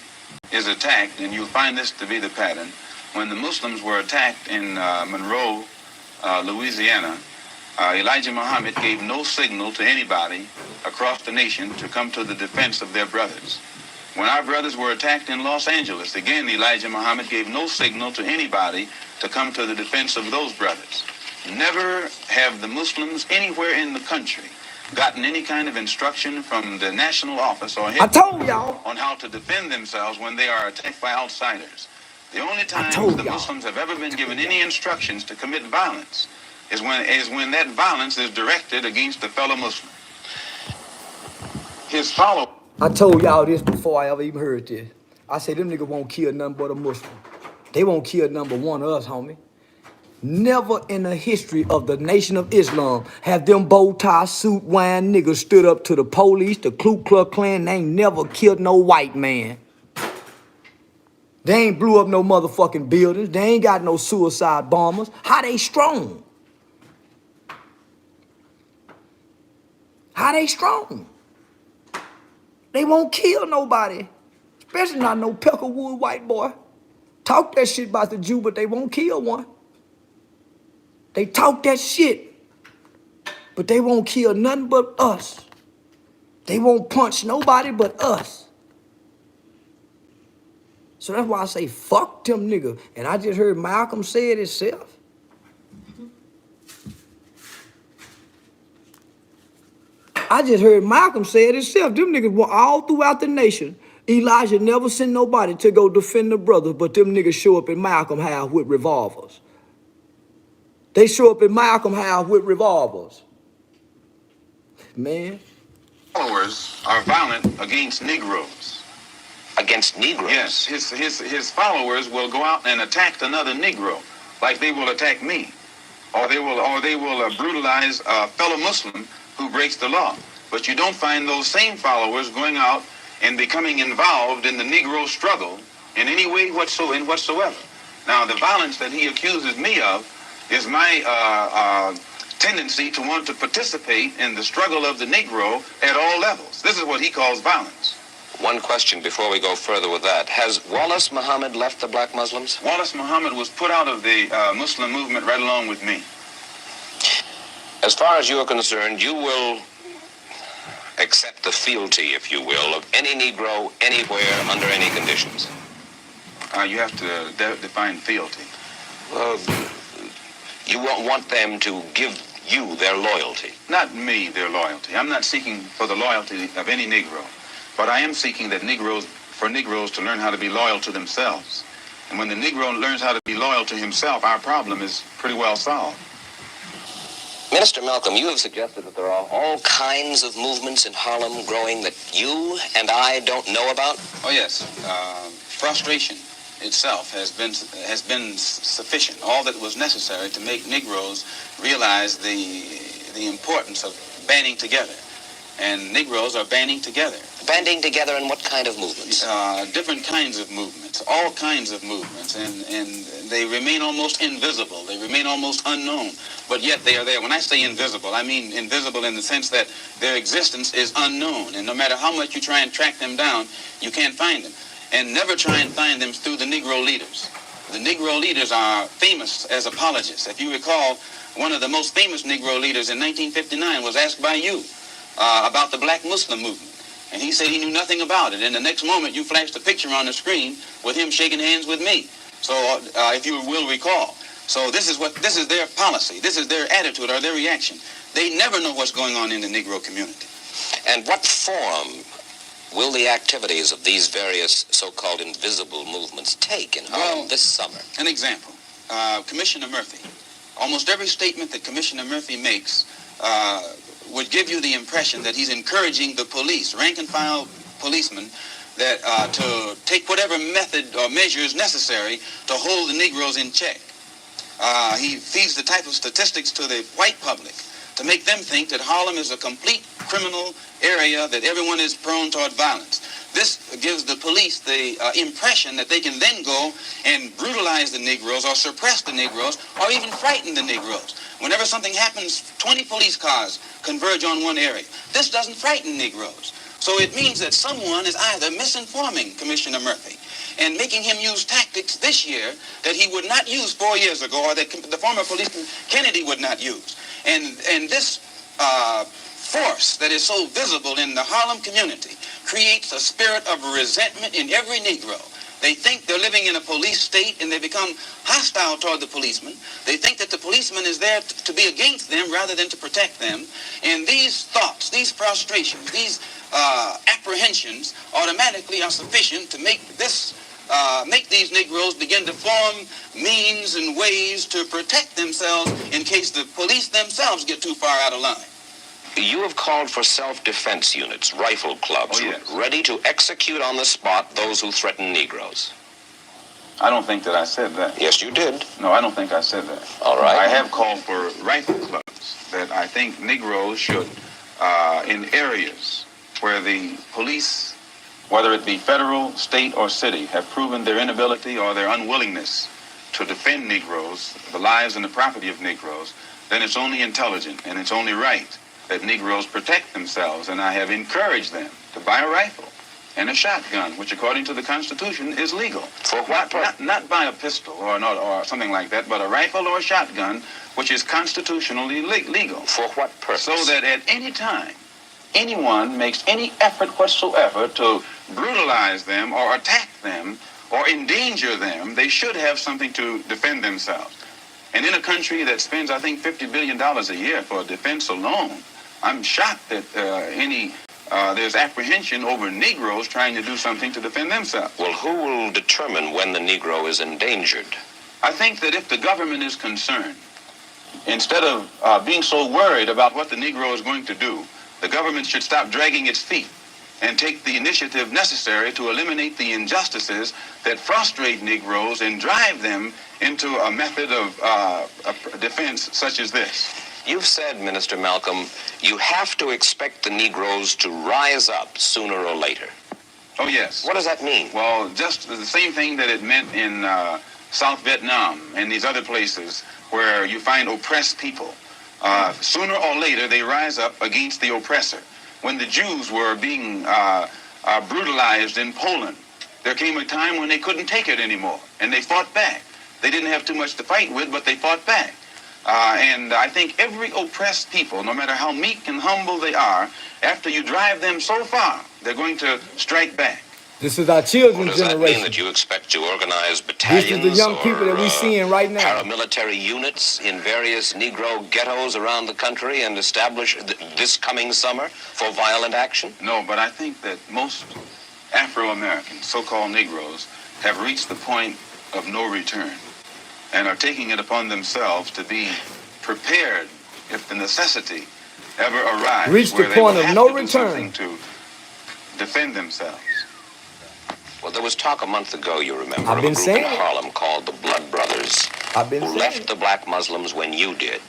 is attacked, and you'll find this to be the pattern, when the Muslims were attacked in Monroe, Louisiana, Elijah Muhammad gave no signal to anybody across the nation to come to the defense of their brothers. When our brothers were attacked in Los Angeles, again, Elijah Muhammad gave no signal to anybody to come to the defense of those brothers. Never have the Muslims anywhere in the country gotten any kind of instruction from the national office or told y'all on how to defend themselves when they are attacked by outsiders. The only time the Muslims have ever been given any instructions to commit violence is when that violence is directed against a fellow Muslim. His follower. I told y'all this before I ever even heard this. I said them niggas won't kill nothing but a Muslim. They won't kill number one of us, homie. Never in the history of the Nation of Islam have them bow tie suit wearing niggas stood up to the police, the Ku Klux Klan. They ain't never killed no white man. They ain't blew up no motherfucking buildings. They ain't got no suicide bombers. How they strong? How they strong? They won't kill nobody. Especially not no Peckerwood white boy. Talk that shit about the Jew, but they won't kill one. They talk that shit, but they won't kill nothing but us. They won't punch nobody but us. So that's why I say fuck them niggas. And I just heard Malcolm say it himself. I just heard Malcolm say it himself. Them niggas were all throughout the nation. Elijah never sent nobody to go defend the brothers, but them niggas show up in Malcolm house with revolvers. They show up in Malcolm house with revolvers. Man. Followers are violent against Negroes. Against Negroes? Yes, his followers will go out and attack another Negro, like they will attack me, or they will brutalize a fellow Muslim who breaks the law. But you don't find those same followers going out and becoming involved in the Negro struggle in any way whatsoever. Now, the violence that he accuses me of is my tendency to want to participate in the struggle of the Negro at all levels. This is what he calls violence. One question before we go further with that. Has Wallace Muhammad left the black Muslims? Wallace Muhammad was put out of the Muslim movement right along with me. As far as you are concerned, you will accept the fealty, if you will, of any Negro anywhere under any conditions. You have to define fealty. Well, you won't want them to give you their loyalty. Not me, their loyalty. I'm not seeking for the loyalty of any Negro, but I am seeking that Negroes to learn how to be loyal to themselves. And when the Negro learns how to be loyal to himself, our problem is pretty well solved. Minister Malcolm, you have suggested that there are all kinds of movements in Harlem growing that you and I don't know about. Oh yes, frustration itself has been sufficient. All that was necessary to make Negroes realize the importance of banding together, and Negroes are banding together. Banding together in what kind of movements? Different kinds of movements, all kinds of movements, and they remain almost invisible. They remain almost unknown, but yet they are there. When I say invisible, I mean invisible in the sense that their existence is unknown, and no matter how much you try and track them down, you can't find them. And never try and find them through the Negro leaders. The Negro leaders are famous as apologists. If you recall, one of the most famous Negro leaders in 1959 was asked by you about the black Muslim movement. And he said he knew nothing about it. And the next moment, you flashed a picture on the screen with him shaking hands with me. So, if you will recall. So this is their policy. This is their attitude or their reaction. They never know what's going on in the Negro community. And what form will the activities of these various so-called invisible movements take in Harlem this summer? An example. Commissioner Murphy. Almost every statement that Commissioner Murphy makes would give you the impression that he's encouraging the police, rank-and-file policemen, that to take whatever method or measures necessary to hold the Negroes in check. He feeds the type of statistics to the white public to make them think that Harlem is a complete criminal area, that everyone is prone toward violence. This gives the police the impression that they can then go and brutalize the Negroes or suppress the Negroes or even frighten the Negroes. Whenever something happens, 20 police cars converge on one area. This doesn't frighten Negroes. So it means that someone is either misinforming Commissioner Murphy and making him use tactics this year that he would not use 4 years ago, or that the former policeman Kennedy would not use. And this force that is so visible in the Harlem community creates a spirit of resentment in every Negro. They think they're living in a police state, and they become hostile toward the policeman. They think that the policeman is there to be against them rather than to protect them. And these thoughts, these frustrations, these apprehensions automatically are sufficient to make these Negroes begin to form means and ways to protect themselves in case the police themselves get too far out of line. You have called for self-defense units, rifle clubs, ready to execute on the spot those who threaten Negroes. I don't think that I said that. Yes, you did. No, I don't think I said that. All right. I have called for rifle clubs that I think Negroes should, in areas where the police, whether it be federal, state, or city, have proven their inability or their unwillingness to defend Negroes, the lives and the property of Negroes, then it's only intelligent and it's only right that Negroes protect themselves, and I have encouraged them to buy a rifle and a shotgun, which according to the Constitution is legal. For what? Not buy a pistol or something like that, but a rifle or a shotgun, which is constitutionally legal. For what purpose? So that at any time, anyone makes any effort whatsoever to brutalize them or attack them or endanger them, they should have something to defend themselves. And in a country that spends, I think, $50 billion a year for defense alone, I'm shocked that there's apprehension over Negroes trying to do something to defend themselves. Well, who will determine when the Negro is endangered? I think that if the government is concerned, instead of being so worried about what the Negro is going to do, the government should stop dragging its feet and take the initiative necessary to eliminate the injustices that frustrate Negroes and drive them into a method of defense such as this. You've said, Minister Malcolm, you have to expect the Negroes to rise up sooner or later. Oh, yes. What does that mean? Well, just the same thing that it meant in South Vietnam and these other places where you find oppressed people. Sooner or later, they rise up against the oppressor. When the Jews were being brutalized in Poland, there came a time when they couldn't take it anymore, and they fought back. They didn't have too much to fight with, but they fought back. And I think every oppressed people, no matter how meek and humble they are, after you drive them so far, they're going to strike back. This is our children's Does that generation. mean that you expect to organize battalions This is the young people that we're seeing right now. Paramilitary units in various Negro ghettos around the country and establish this coming summer for violent action? No, but I think that most Afro-Americans, so-called Negroes, have reached the point of no return and are taking it upon themselves to be prepared if the necessity ever arrives. Reach the where they point will of have no to do return. something to defend themselves. Well, there was talk a month ago, you remember, I've of been a group saying in it. Harlem called the Blood Brothers, I've been who saying left it. the black Muslims when you did,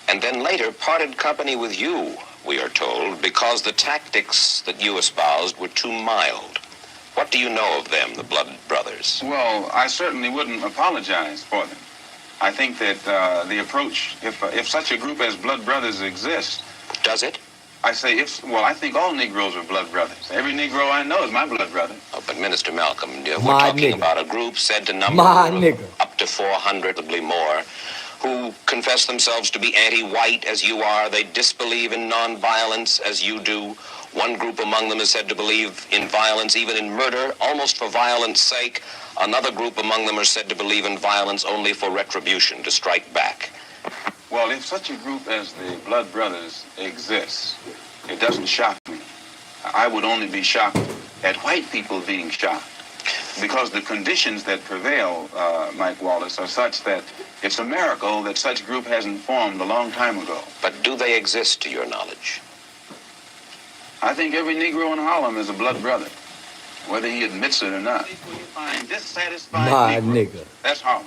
and then later parted company with you, we are told, because the tactics that you espoused were too mild. What do you know of them, the Blood Brothers? Well, I certainly wouldn't apologize for them. I think that the approach, if such a group as Blood Brothers exists, Does it? I say, I think all Negroes are blood brothers. Every Negro I know is my blood brother. Oh, but Minister Malcolm, we're My talking nigga. about a group said to number My nigga. up to 400, probably more, who confess themselves to be anti-white as you are. They disbelieve in nonviolence as you do. One group among them is said to believe in violence, even in murder, almost for violence sake. Another group among them are said to believe in violence only for retribution, to strike back. Well, if such a group as the Blood Brothers exists, it doesn't shock me. I would only be shocked at white people being shocked, because the conditions that prevail, Mike Wallace, are such that it's a miracle that such group hasn't formed a long time ago. But do they exist to your knowledge? I think every Negro in Harlem is a blood brother, whether he admits it or not. When you find dissatisfied My Negro, nigga. that's Harlem.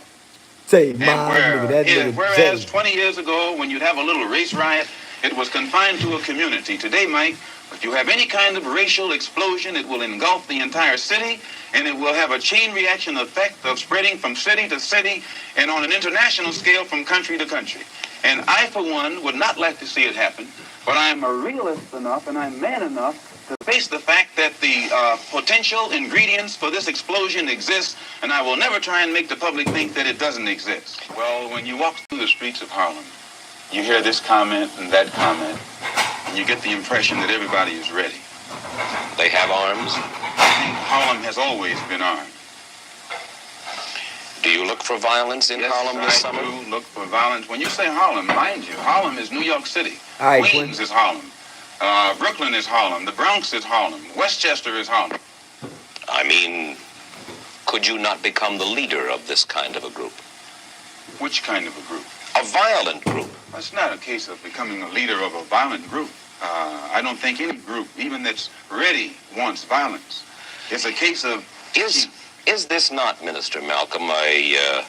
Say, my And nigga, that nigga. whereas Jay. 20 years ago, when you'd have a little race riot, it was confined to a community. Today, Mike, if you have any kind of racial explosion, it will engulf the entire city, and it will have a chain reaction effect of spreading from city to city and on an international scale from country to country. And I, for one, would not like to see it happen, but I am a realist enough and I'm man enough to face the fact that the potential ingredients for this explosion exist, and I will never try and make the public think that it doesn't exist. Well, when you walk through the streets of Harlem, you hear this comment and that comment, and you get the impression that everybody is ready. They have arms? I think Harlem has always been armed. Do you look for violence in Harlem this summer? I do look for violence. When you say Harlem, mind you, Harlem is New York City. All right, Queens is Harlem. Brooklyn is Harlem. The Bronx is Harlem. Westchester is Harlem. I mean, could you not become the leader of this kind of a group? Which kind of a group? A violent group. It's not a case of becoming a leader of a violent group. I don't think any group, even that's ready, wants violence. It's a case of... Is this not, Minister Malcolm, a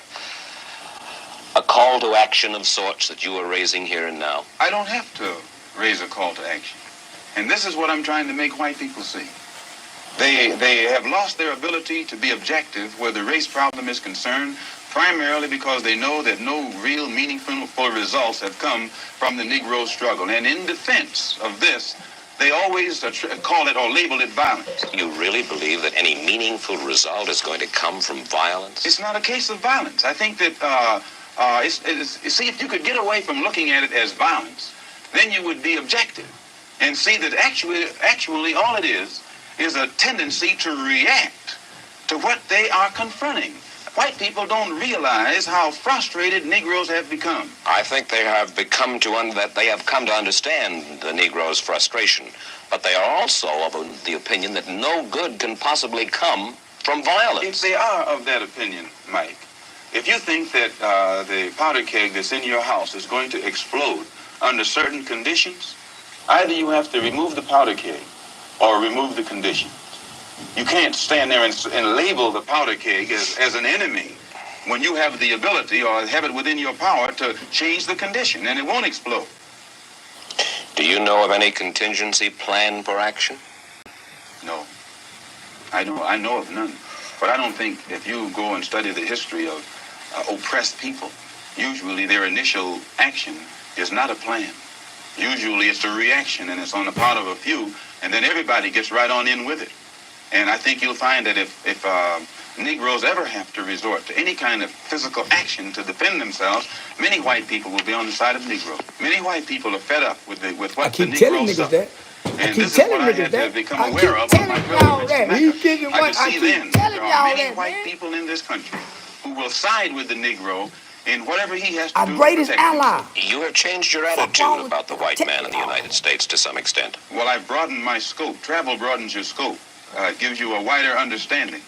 call to action of sorts that you are raising here and now? I don't have to raise a call to action. And this is what I'm trying to make white people see. They have lost their ability to be objective where the race problem is concerned, primarily because they know that no real meaningful results have come from the Negro struggle. And in defense of this, they always call it or label it violence. You really believe that any meaningful result is going to come from violence? It's not a case of violence. I think that, see, if you could get away from looking at it as violence, then you would be objective and see that actually all it is a tendency to react to what they are confronting. White people don't realize how frustrated Negroes have become. I think they have come to understand the Negro's frustration, but they are also of the opinion that no good can possibly come from violence. If they are of that opinion, Mike, if you think that the powder keg that's in your house is going to explode under certain conditions, either you have to remove the powder keg or remove the conditions. You can't stand there and label the powder keg as an enemy when you have the ability or have it within your power to change the condition, and it won't explode. Do you know of any contingency plan for action? No. I know of none. But I don't think if you go and study the history of oppressed people, usually their initial action is not a plan. Usually it's a reaction, and it's on the part of a few, and then everybody gets right on in with it. And I think you'll find that if Negroes ever have to resort to any kind of physical action to defend themselves, many white people will be on the side of Negroes. Many white people are fed up with what the Negroes suffer. And this is what I had to become aware of on my pilgrimage to Mecca. I could see then there are many white people in this country who will side with the Negro in whatever he has to do to protect himself. You have changed your attitude about the white man in the United States to some extent. Well, I've broadened my scope. Travel broadens your scope. It gives you a wider understanding.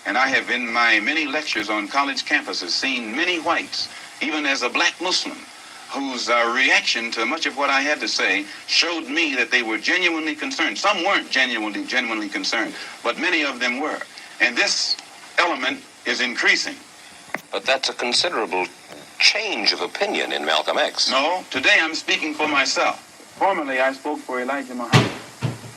And I have, in my many lectures on college campuses, seen many whites, even as a black Muslim, whose reaction to much of what I had to say showed me that they were genuinely concerned. Some weren't genuinely concerned, but many of them were. And this element is increasing. But that's a considerable change of opinion in Malcolm X. No, today I'm speaking for myself. Formerly, I spoke for Elijah Muhammad.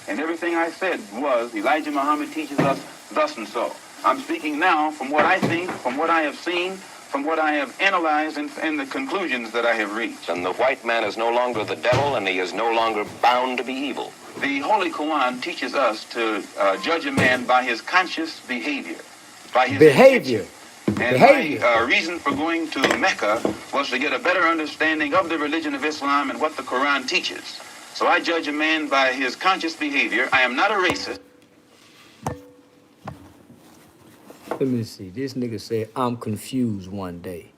And everything I said was, Elijah Muhammad teaches us thus and so. I'm speaking now from what I think, from what I have seen, from what I have analyzed, and the conclusions that I have reached. And the white man is no longer the devil, and he is no longer bound to be evil. The Holy Quran teaches us to judge a man by his conscious behavior. By his behavior. And my reason for going to Mecca was to get a better understanding of the religion of Islam and what the Quran teaches. So I judge a man by his conscious behavior. I am not a racist. Let me see. This nigga said, I'm confused one day.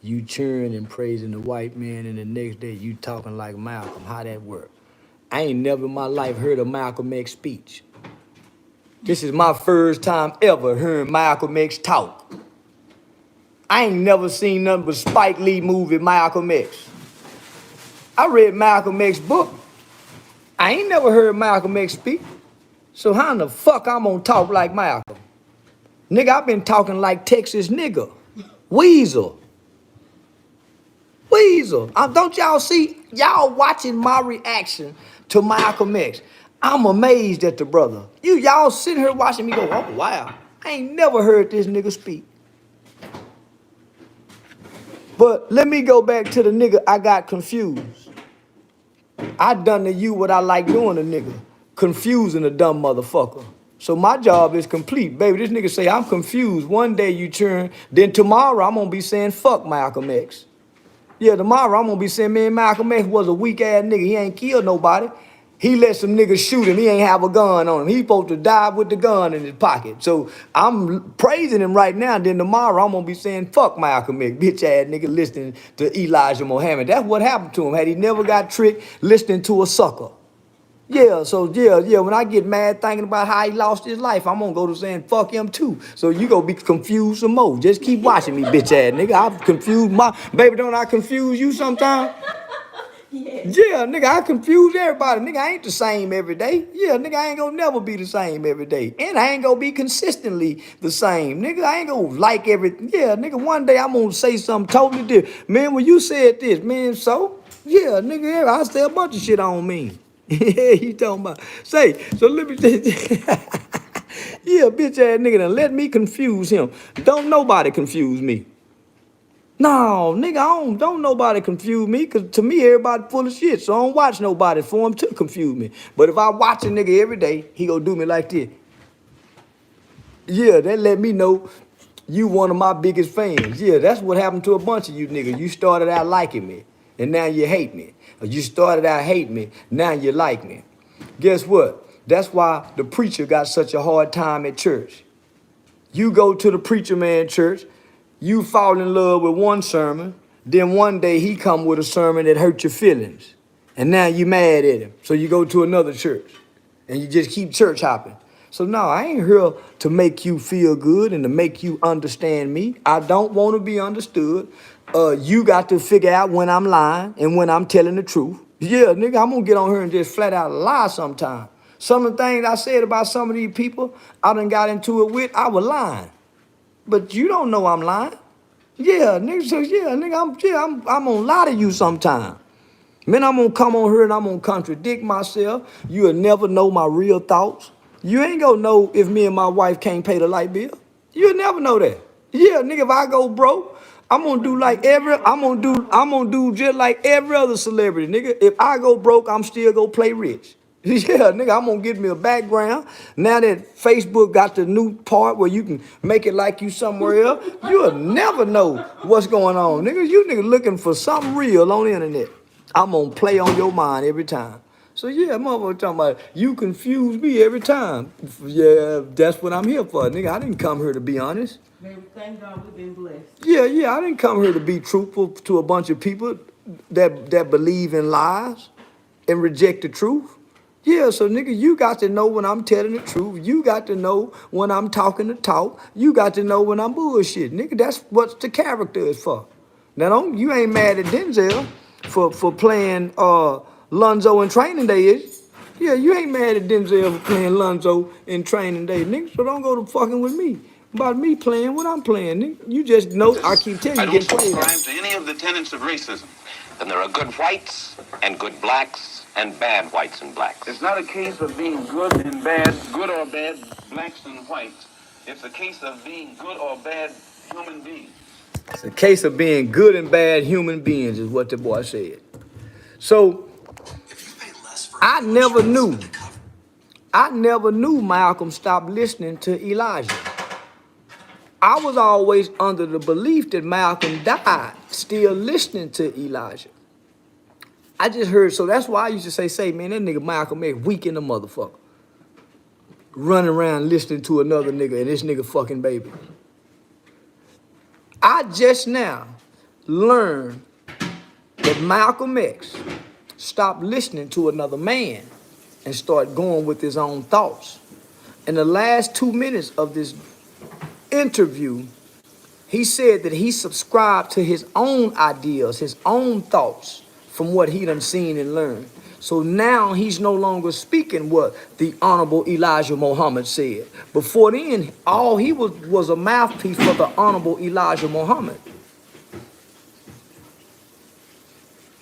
You cheering and praising the white man, and the next day you talking like Malcolm. How that work? I ain't never in my life heard a Malcolm X speech. This is my first time ever hearing Malcolm X talk. I ain't never seen nothing but Spike Lee movie Malcolm X. I read Malcolm X book. I ain't never heard Malcolm X speak. So how in the fuck I'm gonna talk like Malcolm? Nigga, I've been talking like Texas nigga. Weasel. Don't y'all see? Y'all watching my reaction to Malcolm X. I'm amazed at the brother. Y'all sitting here watching me go, oh wow. I ain't never heard this nigga speak. But let me go back to the nigga I got confused. I done to you what I like doing to nigga. Confusing a dumb motherfucker. So my job is complete. Baby, this nigga say, I'm confused. One day you turn, then tomorrow I'm gonna be saying, fuck Malcolm X. Yeah, tomorrow I'm gonna be saying, man, Malcolm X was a weak ass nigga. He ain't killed nobody. He let some niggas shoot him. He ain't have a gun on him. He supposed to die with the gun in his pocket. So I'm praising him right now. Then tomorrow I'm gonna be saying, fuck Malcolm X, bitch ass nigga listening to Elijah Muhammad. That's what happened to him. Had he never got tricked listening to a sucker. Yeah, so yeah, when I get mad thinking about how he lost his life, I'm gonna go to saying fuck him too. So you gonna be confused some more. Just keep watching me, bitch ass nigga. I'm confused baby, don't I confuse you sometimes? Yeah, nigga, I confuse everybody. Nigga, I ain't the same every day. Yeah, nigga, I ain't gonna never be the same every day. And I ain't gonna be consistently the same. Nigga, I ain't gonna like everything. Yeah, nigga, one day I'm gonna say something totally different. Man, when you said this, man, so? Yeah, nigga, I say a bunch of shit I don't mean. Yeah, you talking about. Say, so let me tell you. Yeah, bitch ass nigga, then let me confuse him. Don't nobody confuse me. No, nigga, don't nobody confuse me, because to me, everybody full of shit, so I don't watch nobody for him to confuse me. But if I watch a nigga every day, he gonna do me like this. Yeah, that let me know you one of my biggest fans. Yeah, that's what happened to a bunch of you niggas. You started out liking me, and now you hate me. Or you started out hating me, now you like me. Guess what? That's why the preacher got such a hard time at church. You go to the preacher man church, you fall in love with one sermon, then one day he come with a sermon that hurt your feelings. And now you mad at him. So you go to another church and you just keep church hopping. So no, I ain't here to make you feel good and to make you understand me. I don't want to be understood. You got to figure out when I'm lying and when I'm telling the truth. Yeah, nigga, I'm gonna get on here and just flat out lie sometime. Some of the things I said about some of these people I done got into it with, I was lying. But you don't know I'm lying. Yeah, nigga, so yeah, nigga, I'm gonna lie to you sometime. Man, I'm gonna come on here and I'm gonna contradict myself. You'll never know my real thoughts. You ain't gonna know if me and my wife can't pay the light bill. You'll never know that. Yeah, nigga, if I go broke, I'm gonna do just like every other celebrity, nigga. If I go broke, I'm still gonna play rich. Yeah, nigga, I'm gonna get me a background. Now that Facebook got the new part where you can make it like you somewhere else, you'll never know what's going on. Nigga, you nigga looking for something real on the internet. I'm gonna play on your mind every time. So yeah, motherfucker talking about you confuse me every time. Yeah, that's what I'm here for, nigga. I didn't come here to be honest. Man, thank God we've been blessed. Yeah, I didn't come here to be truthful to a bunch of people that believe in lies and reject the truth. Yeah, so nigga, you got to know when I'm telling the truth. You got to know when I'm talking the talk. You got to know when I'm bullshit. Nigga, that's what the character is for. Now, you ain't mad at Denzel for playing Lonzo in Training Day, is you? Yeah, you ain't mad at Denzel for playing Lonzo in Training Day, nigga. So don't go to fucking with me about me playing what I'm playing, nigga. You just know I keep telling you, I don't subscribe to any of the tenets of racism. Then there are good whites and good blacks and bad whites and blacks. It's not a case of being good and bad, good or bad blacks and whites. It's a case of being good or bad human beings. It's a case of being good and bad human beings, is what the boy said. So I never knew Malcolm stopped listening to Elijah. I was always under the belief that Malcolm died still listening to Elijah. I just heard, so that's why I used to say, man, that nigga Malcolm X weak in the motherfucker. Running around listening to another nigga and this nigga fucking baby. I just now learned that Malcolm X stopped listening to another man and started going with his own thoughts. In the last 2 minutes of this interview, he said that he subscribed to his own ideas, his own thoughts from what he done seen and learned. So now he's no longer speaking what the Honorable Elijah Muhammad said. Before then, all he was a mouthpiece for the Honorable Elijah Muhammad.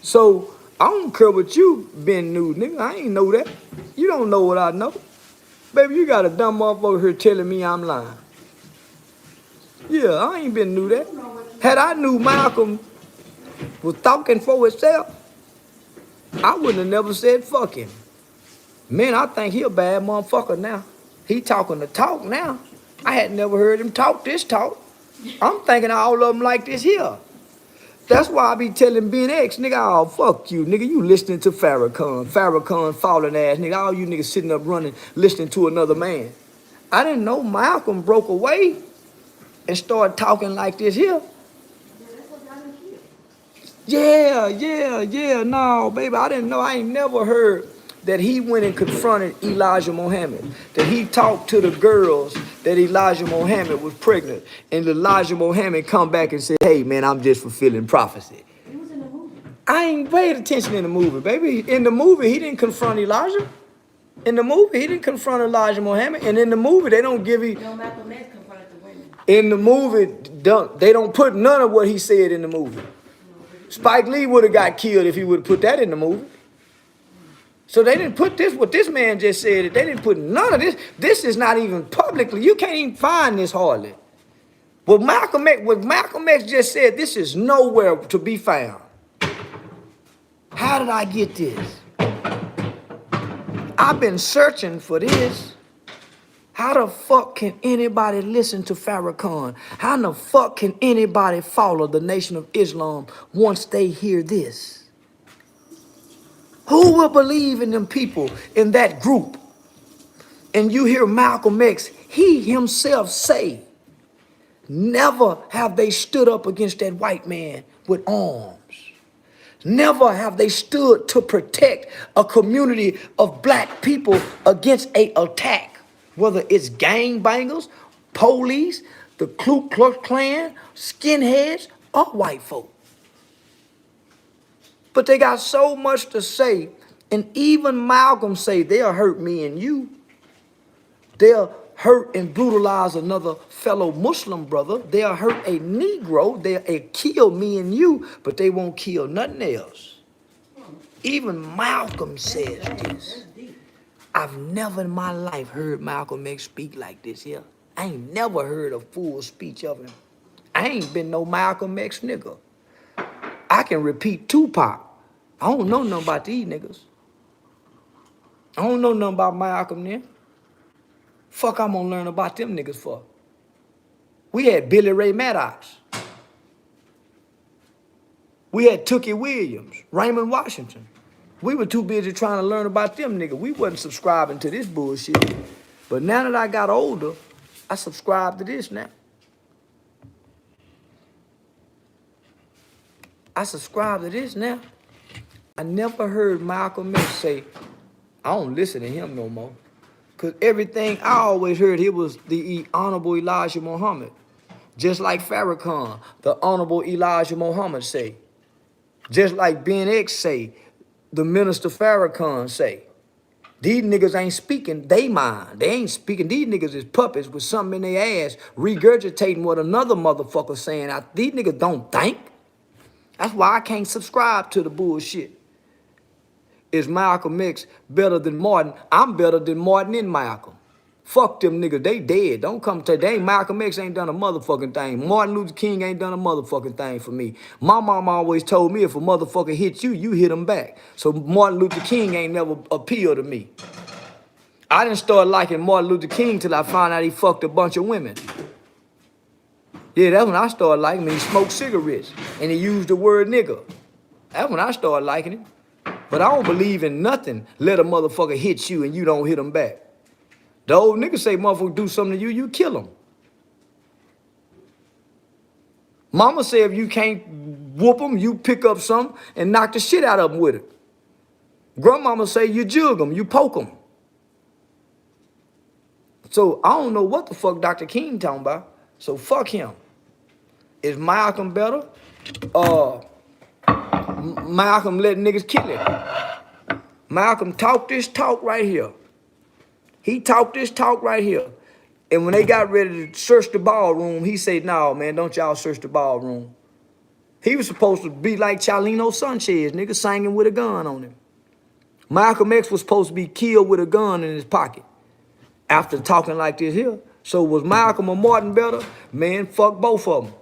So I don't care what you been new, nigga. I ain't know that. You don't know what I know. Baby, you got a dumb motherfucker here telling me I'm lying. Yeah, I ain't been knew that. Had I knew Malcolm was talking for himself, I wouldn't have never said fuck him. Man, I think he a bad motherfucker now. He talking the talk now. I had never heard him talk this talk. I'm thinking all of them like this here. That's why I be telling Ben X, nigga, oh, fuck you, nigga. You listening to Farrakhan falling ass, nigga. All you niggas sitting up running, listening to another man. I didn't know Malcolm broke away and started talking like this here. Yeah, no, baby, I didn't know. I ain't never heard that he went and confronted Elijah Muhammad, that he talked to the girls that Elijah Muhammad was pregnant, and Elijah Muhammad come back and said, hey, man, I'm just fulfilling prophecy. It was in the movie. I ain't paid attention in the movie, baby. In the movie, he didn't confront Elijah. In the movie, he didn't confront Elijah Muhammad, and in the movie, they don't give you... No, Malcolm X confronted the women. In the movie, they don't put none of what he said in the movie. Spike Lee would have got killed if he would have put that in the movie. So they didn't put this, what this man just said, they didn't put none of this. This is not even publicly, you can't even find this hardly. What Malcolm X just said, this is nowhere to be found. How did I get this? I've been searching for this. How the fuck can anybody listen to Farrakhan? How in the fuck can anybody follow the Nation of Islam once they hear this? Who will believe in them people in that group? And you hear Malcolm X, he himself say Never have they stood up against that white man with arms. Never have they stood to protect a community of black people against an attack, whether it's gangbangers, police, the Ku Klux Klan, skinheads, or white folk. But they got so much to say, and even Malcolm say they'll hurt me and you. They'll hurt and brutalize another fellow Muslim brother. They'll hurt a Negro. They'll kill me and you, but they won't kill nothing else. Even Malcolm says this. I've never in my life heard Malcolm X speak like this here. I ain't never heard a full speech of him. I ain't been no Malcolm X nigga. I can repeat Tupac. I don't know nothing about these niggas. I don't know nothing about Malcolm then. Fuck I'm gonna learn about them niggas for? We had Billy Ray Maddox. We had Tookie Williams, Raymond Washington. We were too busy trying to learn about them niggas. We wasn't subscribing to this bullshit. But now that I got older, I subscribe to this now. I subscribe to this now. I never heard Malcolm X say, I don't listen to him no more. Because everything I always heard, he was the Honorable Elijah Muhammad. Just like Farrakhan, the Honorable Elijah Muhammad say. Just like Ben X say, the Minister Farrakhan say. These niggas ain't speaking they mind. They ain't speaking. These niggas is puppets with something in their ass, regurgitating what another motherfucker saying. These niggas don't think. That's why I can't subscribe to the bullshit. Is Malcolm X better than Martin? I'm better than Martin and Malcolm. Fuck them niggas, they dead. Don't come to they ain't Malcolm X ain't done a motherfucking thing. Martin Luther King ain't done a motherfucking thing for me. My mom always told me if a motherfucker hit you, you hit him back. So Martin Luther King ain't never appealed to me. I didn't start liking Martin Luther King till I found out he fucked a bunch of women. Yeah, that's when I started liking him. He smoked cigarettes and he used the word nigga. That's when I started liking him. But I don't believe in nothing. Let a motherfucker hit you and you don't hit him back. The old nigga say motherfucker do something to you, you kill him. Mama say if you can't whoop him, you pick up something and knock the shit out of him with it. Grandmama say you jug him, you poke him. So I don't know what the fuck Dr. King talking about. So fuck him. Is Malcolm better? Malcolm let niggas kill him. Malcolm talked this talk right here. He talked this talk right here. And when they got ready to search the ballroom, he said, no, man, don't y'all search the ballroom. He was supposed to be like Chalino Sanchez, nigga, singing with a gun on him. Malcolm X was supposed to be killed with a gun in his pocket after talking like this here. So was Malcolm or Martin better? Man, fuck both of them.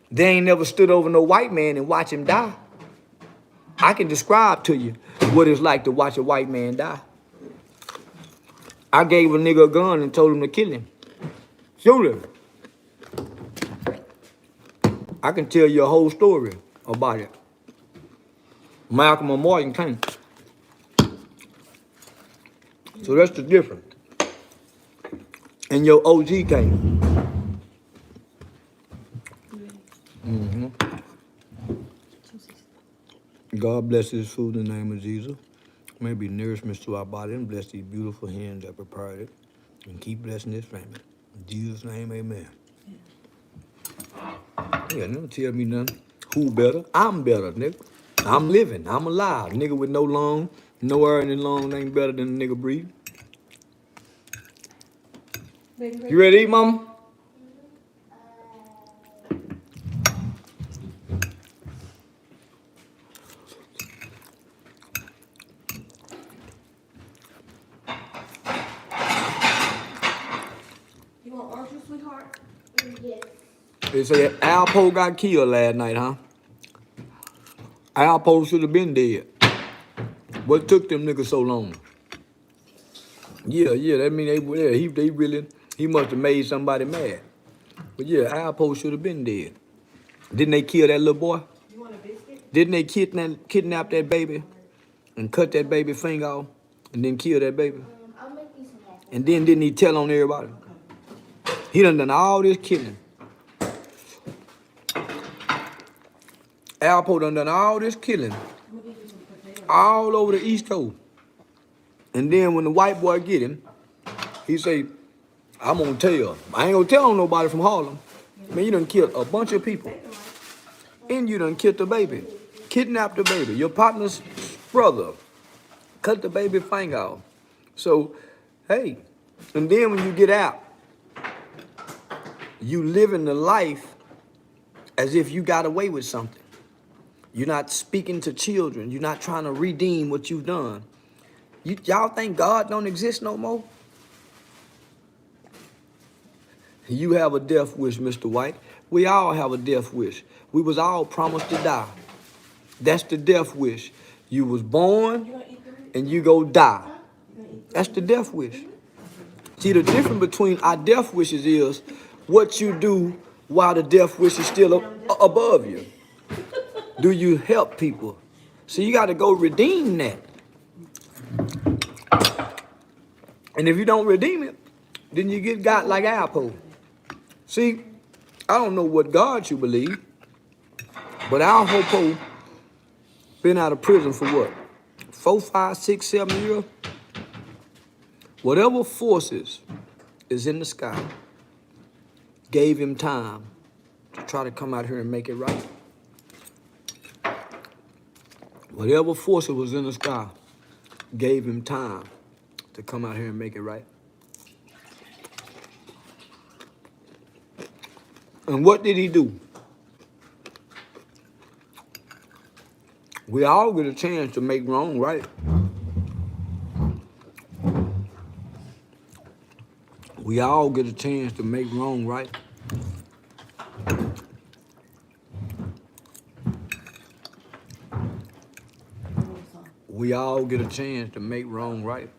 They ain't never stood over no white man and watch him die. I can describe to you what it's like to watch a white man die. I gave a nigga a gun and told him to kill him. Shoot him. I can tell you a whole story about it. Malcolm or Martin can't. So that's the difference. And your OG can't. Mm-hmm. God bless this food in the name of Jesus. May be nourishment to our body and bless these beautiful hands that prepared it. And keep blessing this family. In Jesus' name, amen. Yeah, don't tell me nothing. Who better? I'm better, nigga. I'm living. I'm alive. Nigga with no lung, no air in his lungs ain't better than a nigga breathe. You ready to eat, mama? You want orange juice, sweetheart? Yes. They say Alpo got killed last night, huh? Alpo should have been dead. What took them niggas so long? Yeah, that mean he must have made somebody mad. But yeah, Alpo should have been dead. Didn't they kill that little boy? You want a biscuit? Didn't they kidnap that baby and cut that baby finger off and then kill that baby? I'll make you some apples. And then didn't he tell on everybody? He done all this killing. Alpo done all this killing all over the East Coast. And then when the white boy get him, he say, I'm gonna tell. I ain't gonna tell on nobody from Harlem. Man, you done killed a bunch of people. And you done killed the baby. Kidnapped the baby. Your partner's brother. Cut the baby finger off. So, hey, and then when you get out, you living the life as if you got away with something. You're not speaking to children. You're not trying to redeem what you've done. Y'all think God don't exist no more? You have a death wish, Mr. White. We all have a death wish. We was all promised to die. That's the death wish. You was born and you go die. That's the death wish. See, the difference between our death wishes is what you do while the death wish is still above you. Do you help people? So you got to go redeem that. And if you don't redeem it, then you get got like Alpo. See, I don't know what God you believe, but our Hopo been out of prison for what? 4, 5, 6, 7 years? Whatever forces is in the sky gave him time to try to come out here and make it right. Whatever forces was in the sky gave him time to come out here and make it right. And what did he do? We all get a chance to make wrong right. We all get a chance to make wrong right. We all get a chance to make wrong right.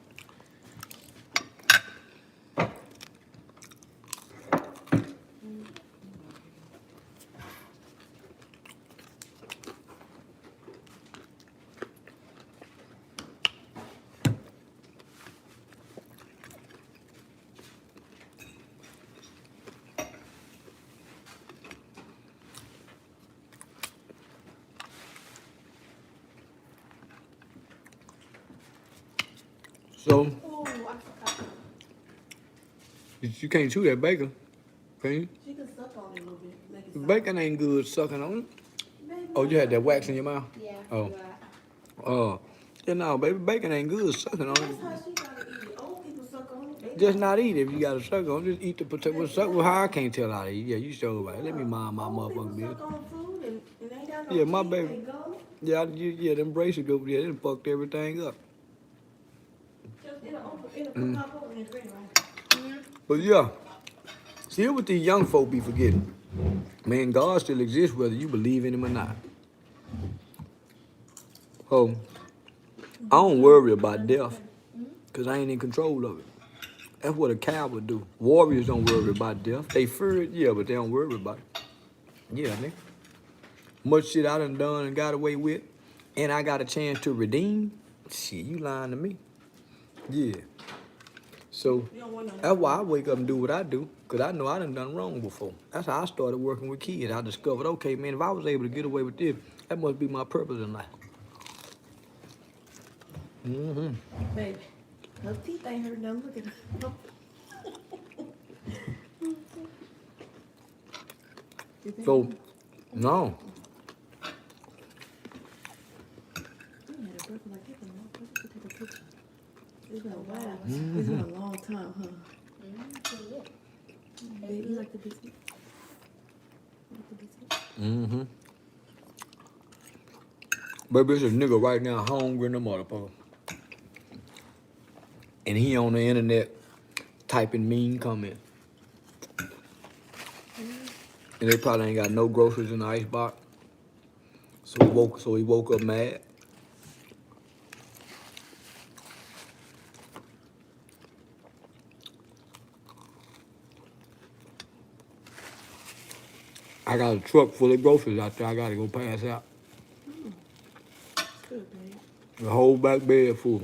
So, you can't chew that bacon, can you? She can suck on it a little bit. Make it soft. Bacon ain't good sucking on it. Oh, you had that wax in your mouth? Yeah. Oh. Oh. Yeah, no, baby, bacon ain't good sucking on That's it. how she gotta eat it. Old people suck on it. Just not eat it if you gotta suck on it. Just eat the potato. Suck with how I can't tell how to eat. Yeah, you sure about it. Let me mind my motherfucking business. Suck on food and ain't got no Yeah, my teeth, baby. they go. Yeah, them braces over there, they done fucked everything up. Just in a cup open and drink, right? But yeah, see what these young folk be forgetting. Man, God still exists whether you believe in him or not. Oh, I don't worry about death because I ain't in control of it. That's what a coward do. Warriors don't worry about death. They fear it, yeah, but they don't worry about it. Yeah, nigga. Much shit I done and got away with, and I got a chance to redeem. Shit, you lying to me. Yeah. So that's why I wake up and do what I do, because I know I done wrong before. That's how I started working with kids. I discovered, okay, man, if I was able to get away with this, that must be my purpose in life. Baby, her teeth ain't hurt nothing. Look at her. So, no. It's been a while. It's been a long time, huh? Baby, you like the biscuit? Baby, it's a nigga right now hungry in the motherfucker. And he on the internet typing mean comments. And they probably ain't got no groceries in the icebox. So he woke up mad. I got a truck full of groceries out there I gotta go pass out. Good, babe. The whole back bed full.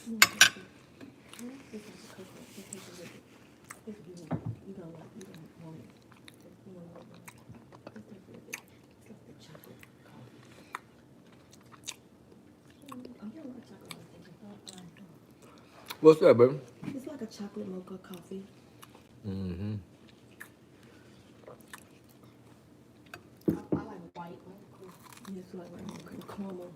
No, that's good. It's like a coconut. It's like a liquid. It's good. You don't like. You don't want it. You don't want it. It's like a liquid. It's like the chocolate coffee. I don't like chocolate mocha. What's that, baby? It's like a chocolate mocha coffee. Mm-hmm. I like white. And it's like caramel.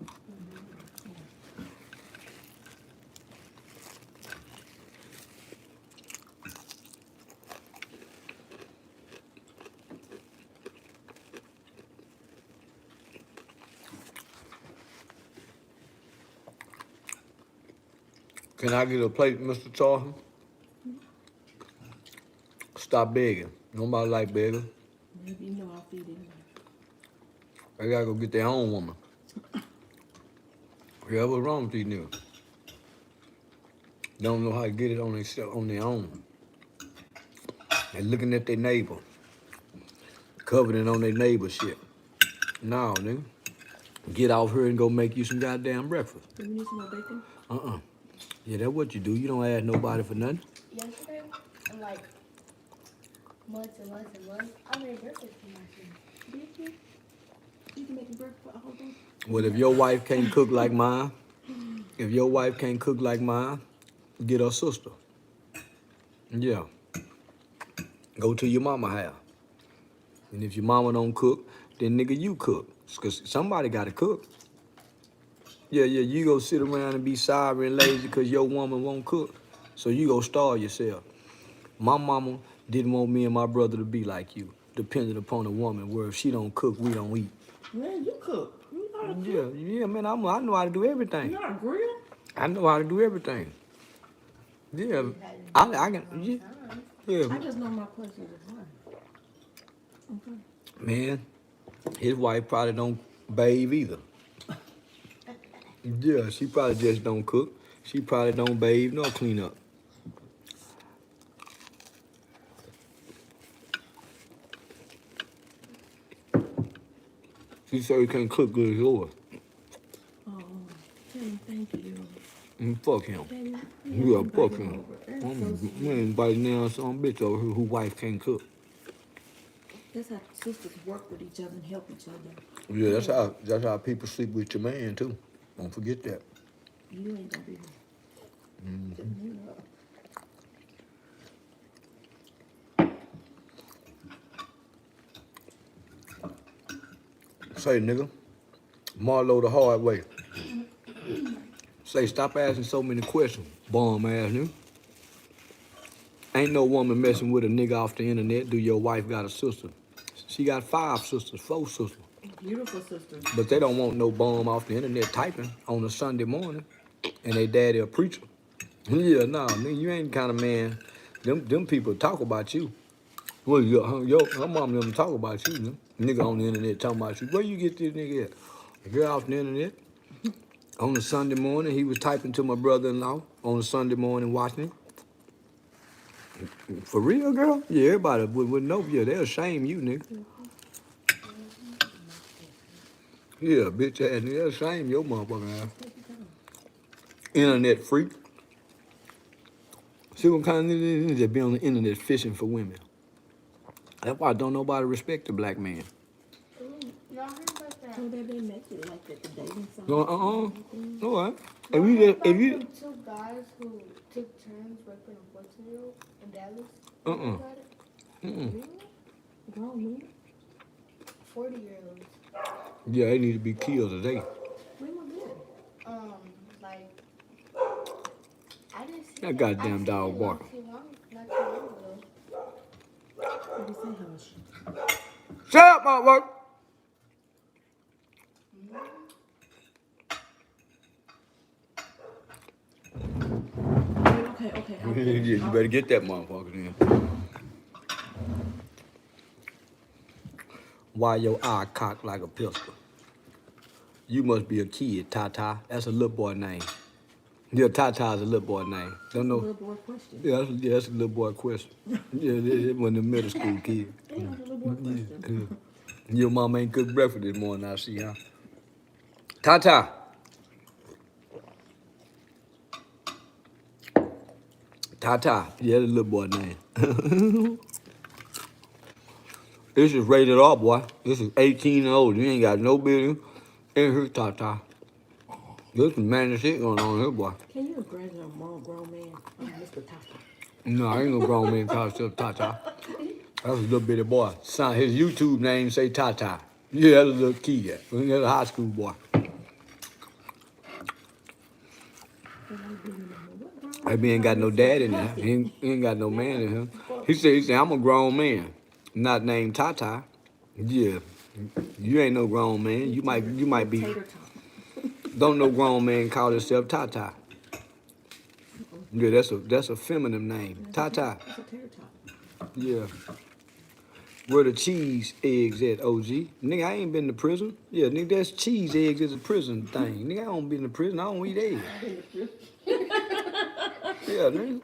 Can I get a plate, Mr. Charleston? Stop begging. Nobody like begging. Maybe you know I'll feed it. They gotta go get their own woman. Yeah, what's wrong with these niggas? Don't know how to get it on their own. They looking at their neighbor, coveting on their neighbor shit. No, nigga. Get off here and go make you some goddamn breakfast. Do we need some more bacon? Yeah, that's what you do. You don't ask nobody for nothing. Yesterday, and like months and months and months, I made breakfast for myself. Did you? You can make a breakfast for a whole day? Well, if your wife can't cook like mine, get her sister. Yeah. Go to your mama house. And if your mama don't cook, then nigga, you cook. Because somebody got to cook. Yeah, you go sit around and be sorry and lazy because your woman won't cook. So you go starve yourself. My mama didn't want me and my brother to be like you, dependent upon a woman where if she don't cook, we don't eat. Man, you cook. You know how to cook. Yeah, man, I know how to do everything. You know how to grill? I know how to do everything. Yeah, I can, yeah. I just know my place is hard. Okay. Man, his wife probably don't bathe either. Yeah, she probably just don't cook. She probably don't bathe nor clean up. She said you can't cook good as yours. Oh, tell him thank you. Fuck him. Baby, Yeah, fuck him. That's so sweet. Man, anybody now some bitch over here who wife can't cook. That's how sisters work with each other and help each other. Yeah, that's how people sleep with your man too. Don't forget that. You ain't gonna be here. You know. Say, nigga, Marlo the hard way. Say, stop asking so many questions, bum ass nigga. Ain't no woman messing with a nigga off the internet. Do your wife got a sister? She got 5 sisters, 4 sisters. Beautiful sisters. But they don't want no bum off the internet typing on a Sunday morning. And they daddy a preacher. Yeah, nah, nigga, you ain't the kind of man. Them people talk about you. Well, her mom never talk about you, nigga. Nigga on the internet talking about you. Where you get this nigga at? A girl off the internet. On a Sunday morning, he was typing to my brother-in-law on a Sunday morning watching it. For real, girl? Yeah, everybody would know. Yeah, they'll shame you, nigga. Yeah, bitch ass nigga, they'll shame your motherfucking ass. Internet freak. See what kind of niggas that be on the internet fishing for women. That's why don't nobody respect the black man. Y'all heard about that? So they make it like that, the dating site. All right. Y'all heard about them 2 guys who took turns raping a 14-year-old in Dallas? Uh-uh. About it? Really? Grown men? 40-year-olds. Yeah, they need to be killed today. When was that? Like, I didn't see That goddamn dog barking. Not too long ago. What did he say, hush? Shut up, motherfucker! Okay. Yeah, you better get that motherfucker then. Why your eye cocked like a pistol? You must be a kid, Tata. That's a little boy name. Yeah, Tata's a little boy name. Don't know. Little boy question. Yeah, that's a little boy question. Yeah, it wasn't a middle school kid. Ain't no little boy question. Your mom ain't cooked breakfast this morning, I see, huh? Tata. Tata. Yeah, the little boy name. This is rated R, boy. This is 18 and old. You ain't got no business in here, Tata. There's some man shit going on here, boy. Can you address a grown man, Mr. Tata? No, I ain't no grown man call himself Tata. That's a little bitty boy. Son, his YouTube name say Tata. Yeah, that's a little kid. That's a high school boy. That man ain't got no dad in there. He ain't got no man in him. He said, I'm a grown man, not named Tata. Yeah, you ain't no grown man. You might be. Tater tot. Don't no grown man call himself Tata. Yeah, that's a feminine name. Tata. It's a tater tot. Yeah. Where the cheese eggs at, OG? Nigga, I ain't been to prison. Yeah, nigga, that's cheese eggs is a prison thing. Nigga, I don't been to prison. I don't eat eggs. Yeah, nigga.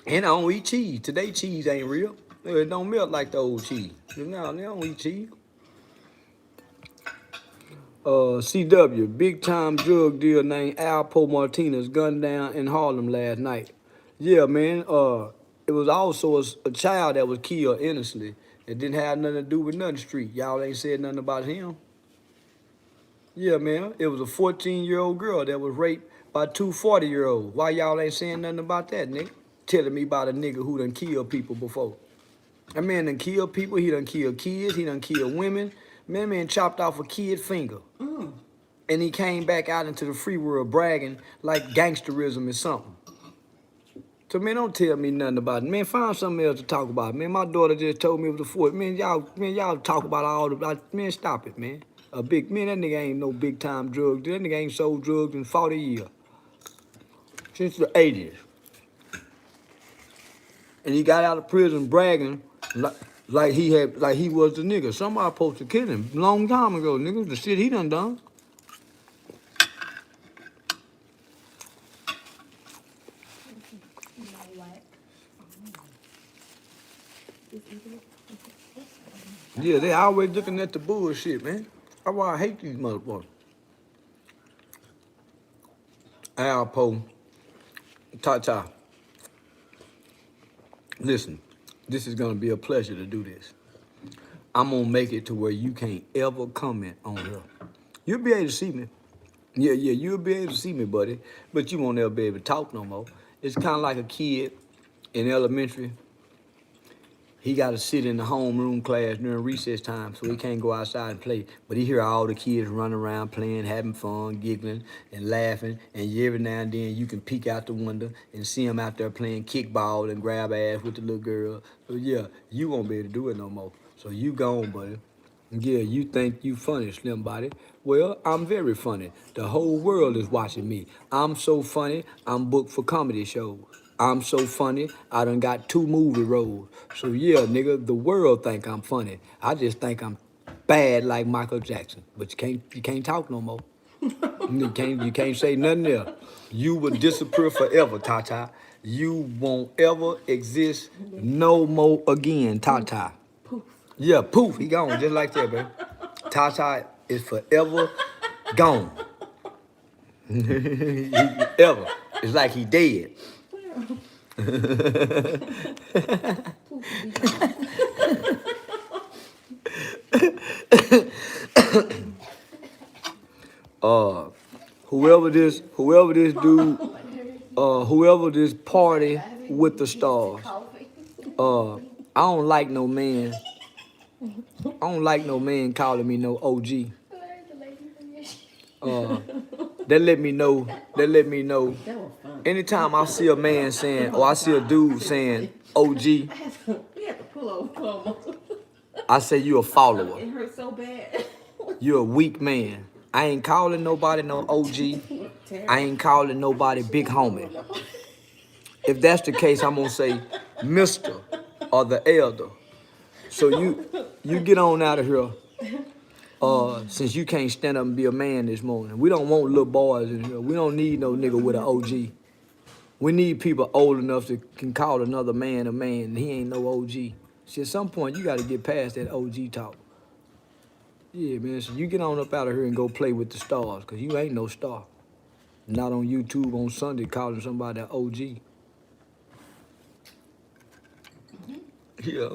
And I don't eat cheese. Today cheese ain't real. It don't melt like the old cheese. No, they don't eat cheese. CW, big time drug dealer named Alpo Martinez gunned down in Harlem last night. Yeah, man. It was also a child that was killed innocently. It didn't have nothing to do with nothing street. Y'all ain't said nothing about him. Yeah, man. It was a 14-year-old girl that was raped by two 40-year-olds. Why y'all ain't saying nothing about that, nigga? Telling me about a nigga who done killed people before. That man done killed people. He done killed kids. He done killed women. Man chopped off a kid finger. And he came back out into the free world bragging like gangsterism is something. So, man, don't tell me nothing about it. Man, find something else to talk about. Man, my daughter just told me it was the fourth. Man, y'all talk about all the... Man, stop it, man. That nigga ain't no big-time drug dealer. That nigga ain't sold drugs in 40 years. Since the 80s. And he got out of prison bragging like he was the nigga. Somebody supposed to kill him a long time ago, nigga. The shit he done. Yeah, they always looking at the bullshit, man. That's why I hate these motherfuckers. Alpo, Tata. Listen, this is gonna be a pleasure to do this. I'm gonna make it to where you can't ever comment on her. You'll be able to see me. Yeah, you'll be able to see me, buddy. But you won't ever be able to talk no more. It's kind of like a kid in elementary. He got to sit in the homeroom class during recess time, so he can't go outside and play. But he hear all the kids running around playing, having fun, giggling, and laughing. And every now and then you can peek out the window and see him out there playing kickball and grab ass with the little girl. So yeah, you won't be able to do it no more. So you gone, buddy. Yeah, you think you funny, Slim Body. Well, I'm very funny. The whole world is watching me. I'm so funny, I'm booked for comedy shows. I'm so funny, I done got 2 movie roles. So yeah, nigga, the world think I'm funny. I just think I'm bad like Michael Jackson. But you can't talk no more. You can't say nothing else. You will disappear forever, Tata. You won't ever exist no more again, Tata. Yeah, poof, he gone just like that, baby. Tata is forever gone. Ever. It's like he dead. Whoever this party with the stars, I don't like no man. I don't like no man calling me no OG. That let me know. Anytime I see a man saying, or I see a dude saying OG, I say you a follower. It hurts so bad. You're a weak man. I ain't calling nobody no OG. I ain't calling nobody big homie. If that's the case, I'm gonna say Mr. or the elder. So you get on out of here. Since you can't stand up and be a man this morning. We don't want little boys in here. We don't need no nigga with an OG. We need people old enough to can call another man a man, and he ain't no OG. See, at some point, you got to get past that OG talk. Yeah, man, so you get on up out of here and go play with the stars, because you ain't no star. Not on YouTube on Sunday calling somebody an OG. Yeah.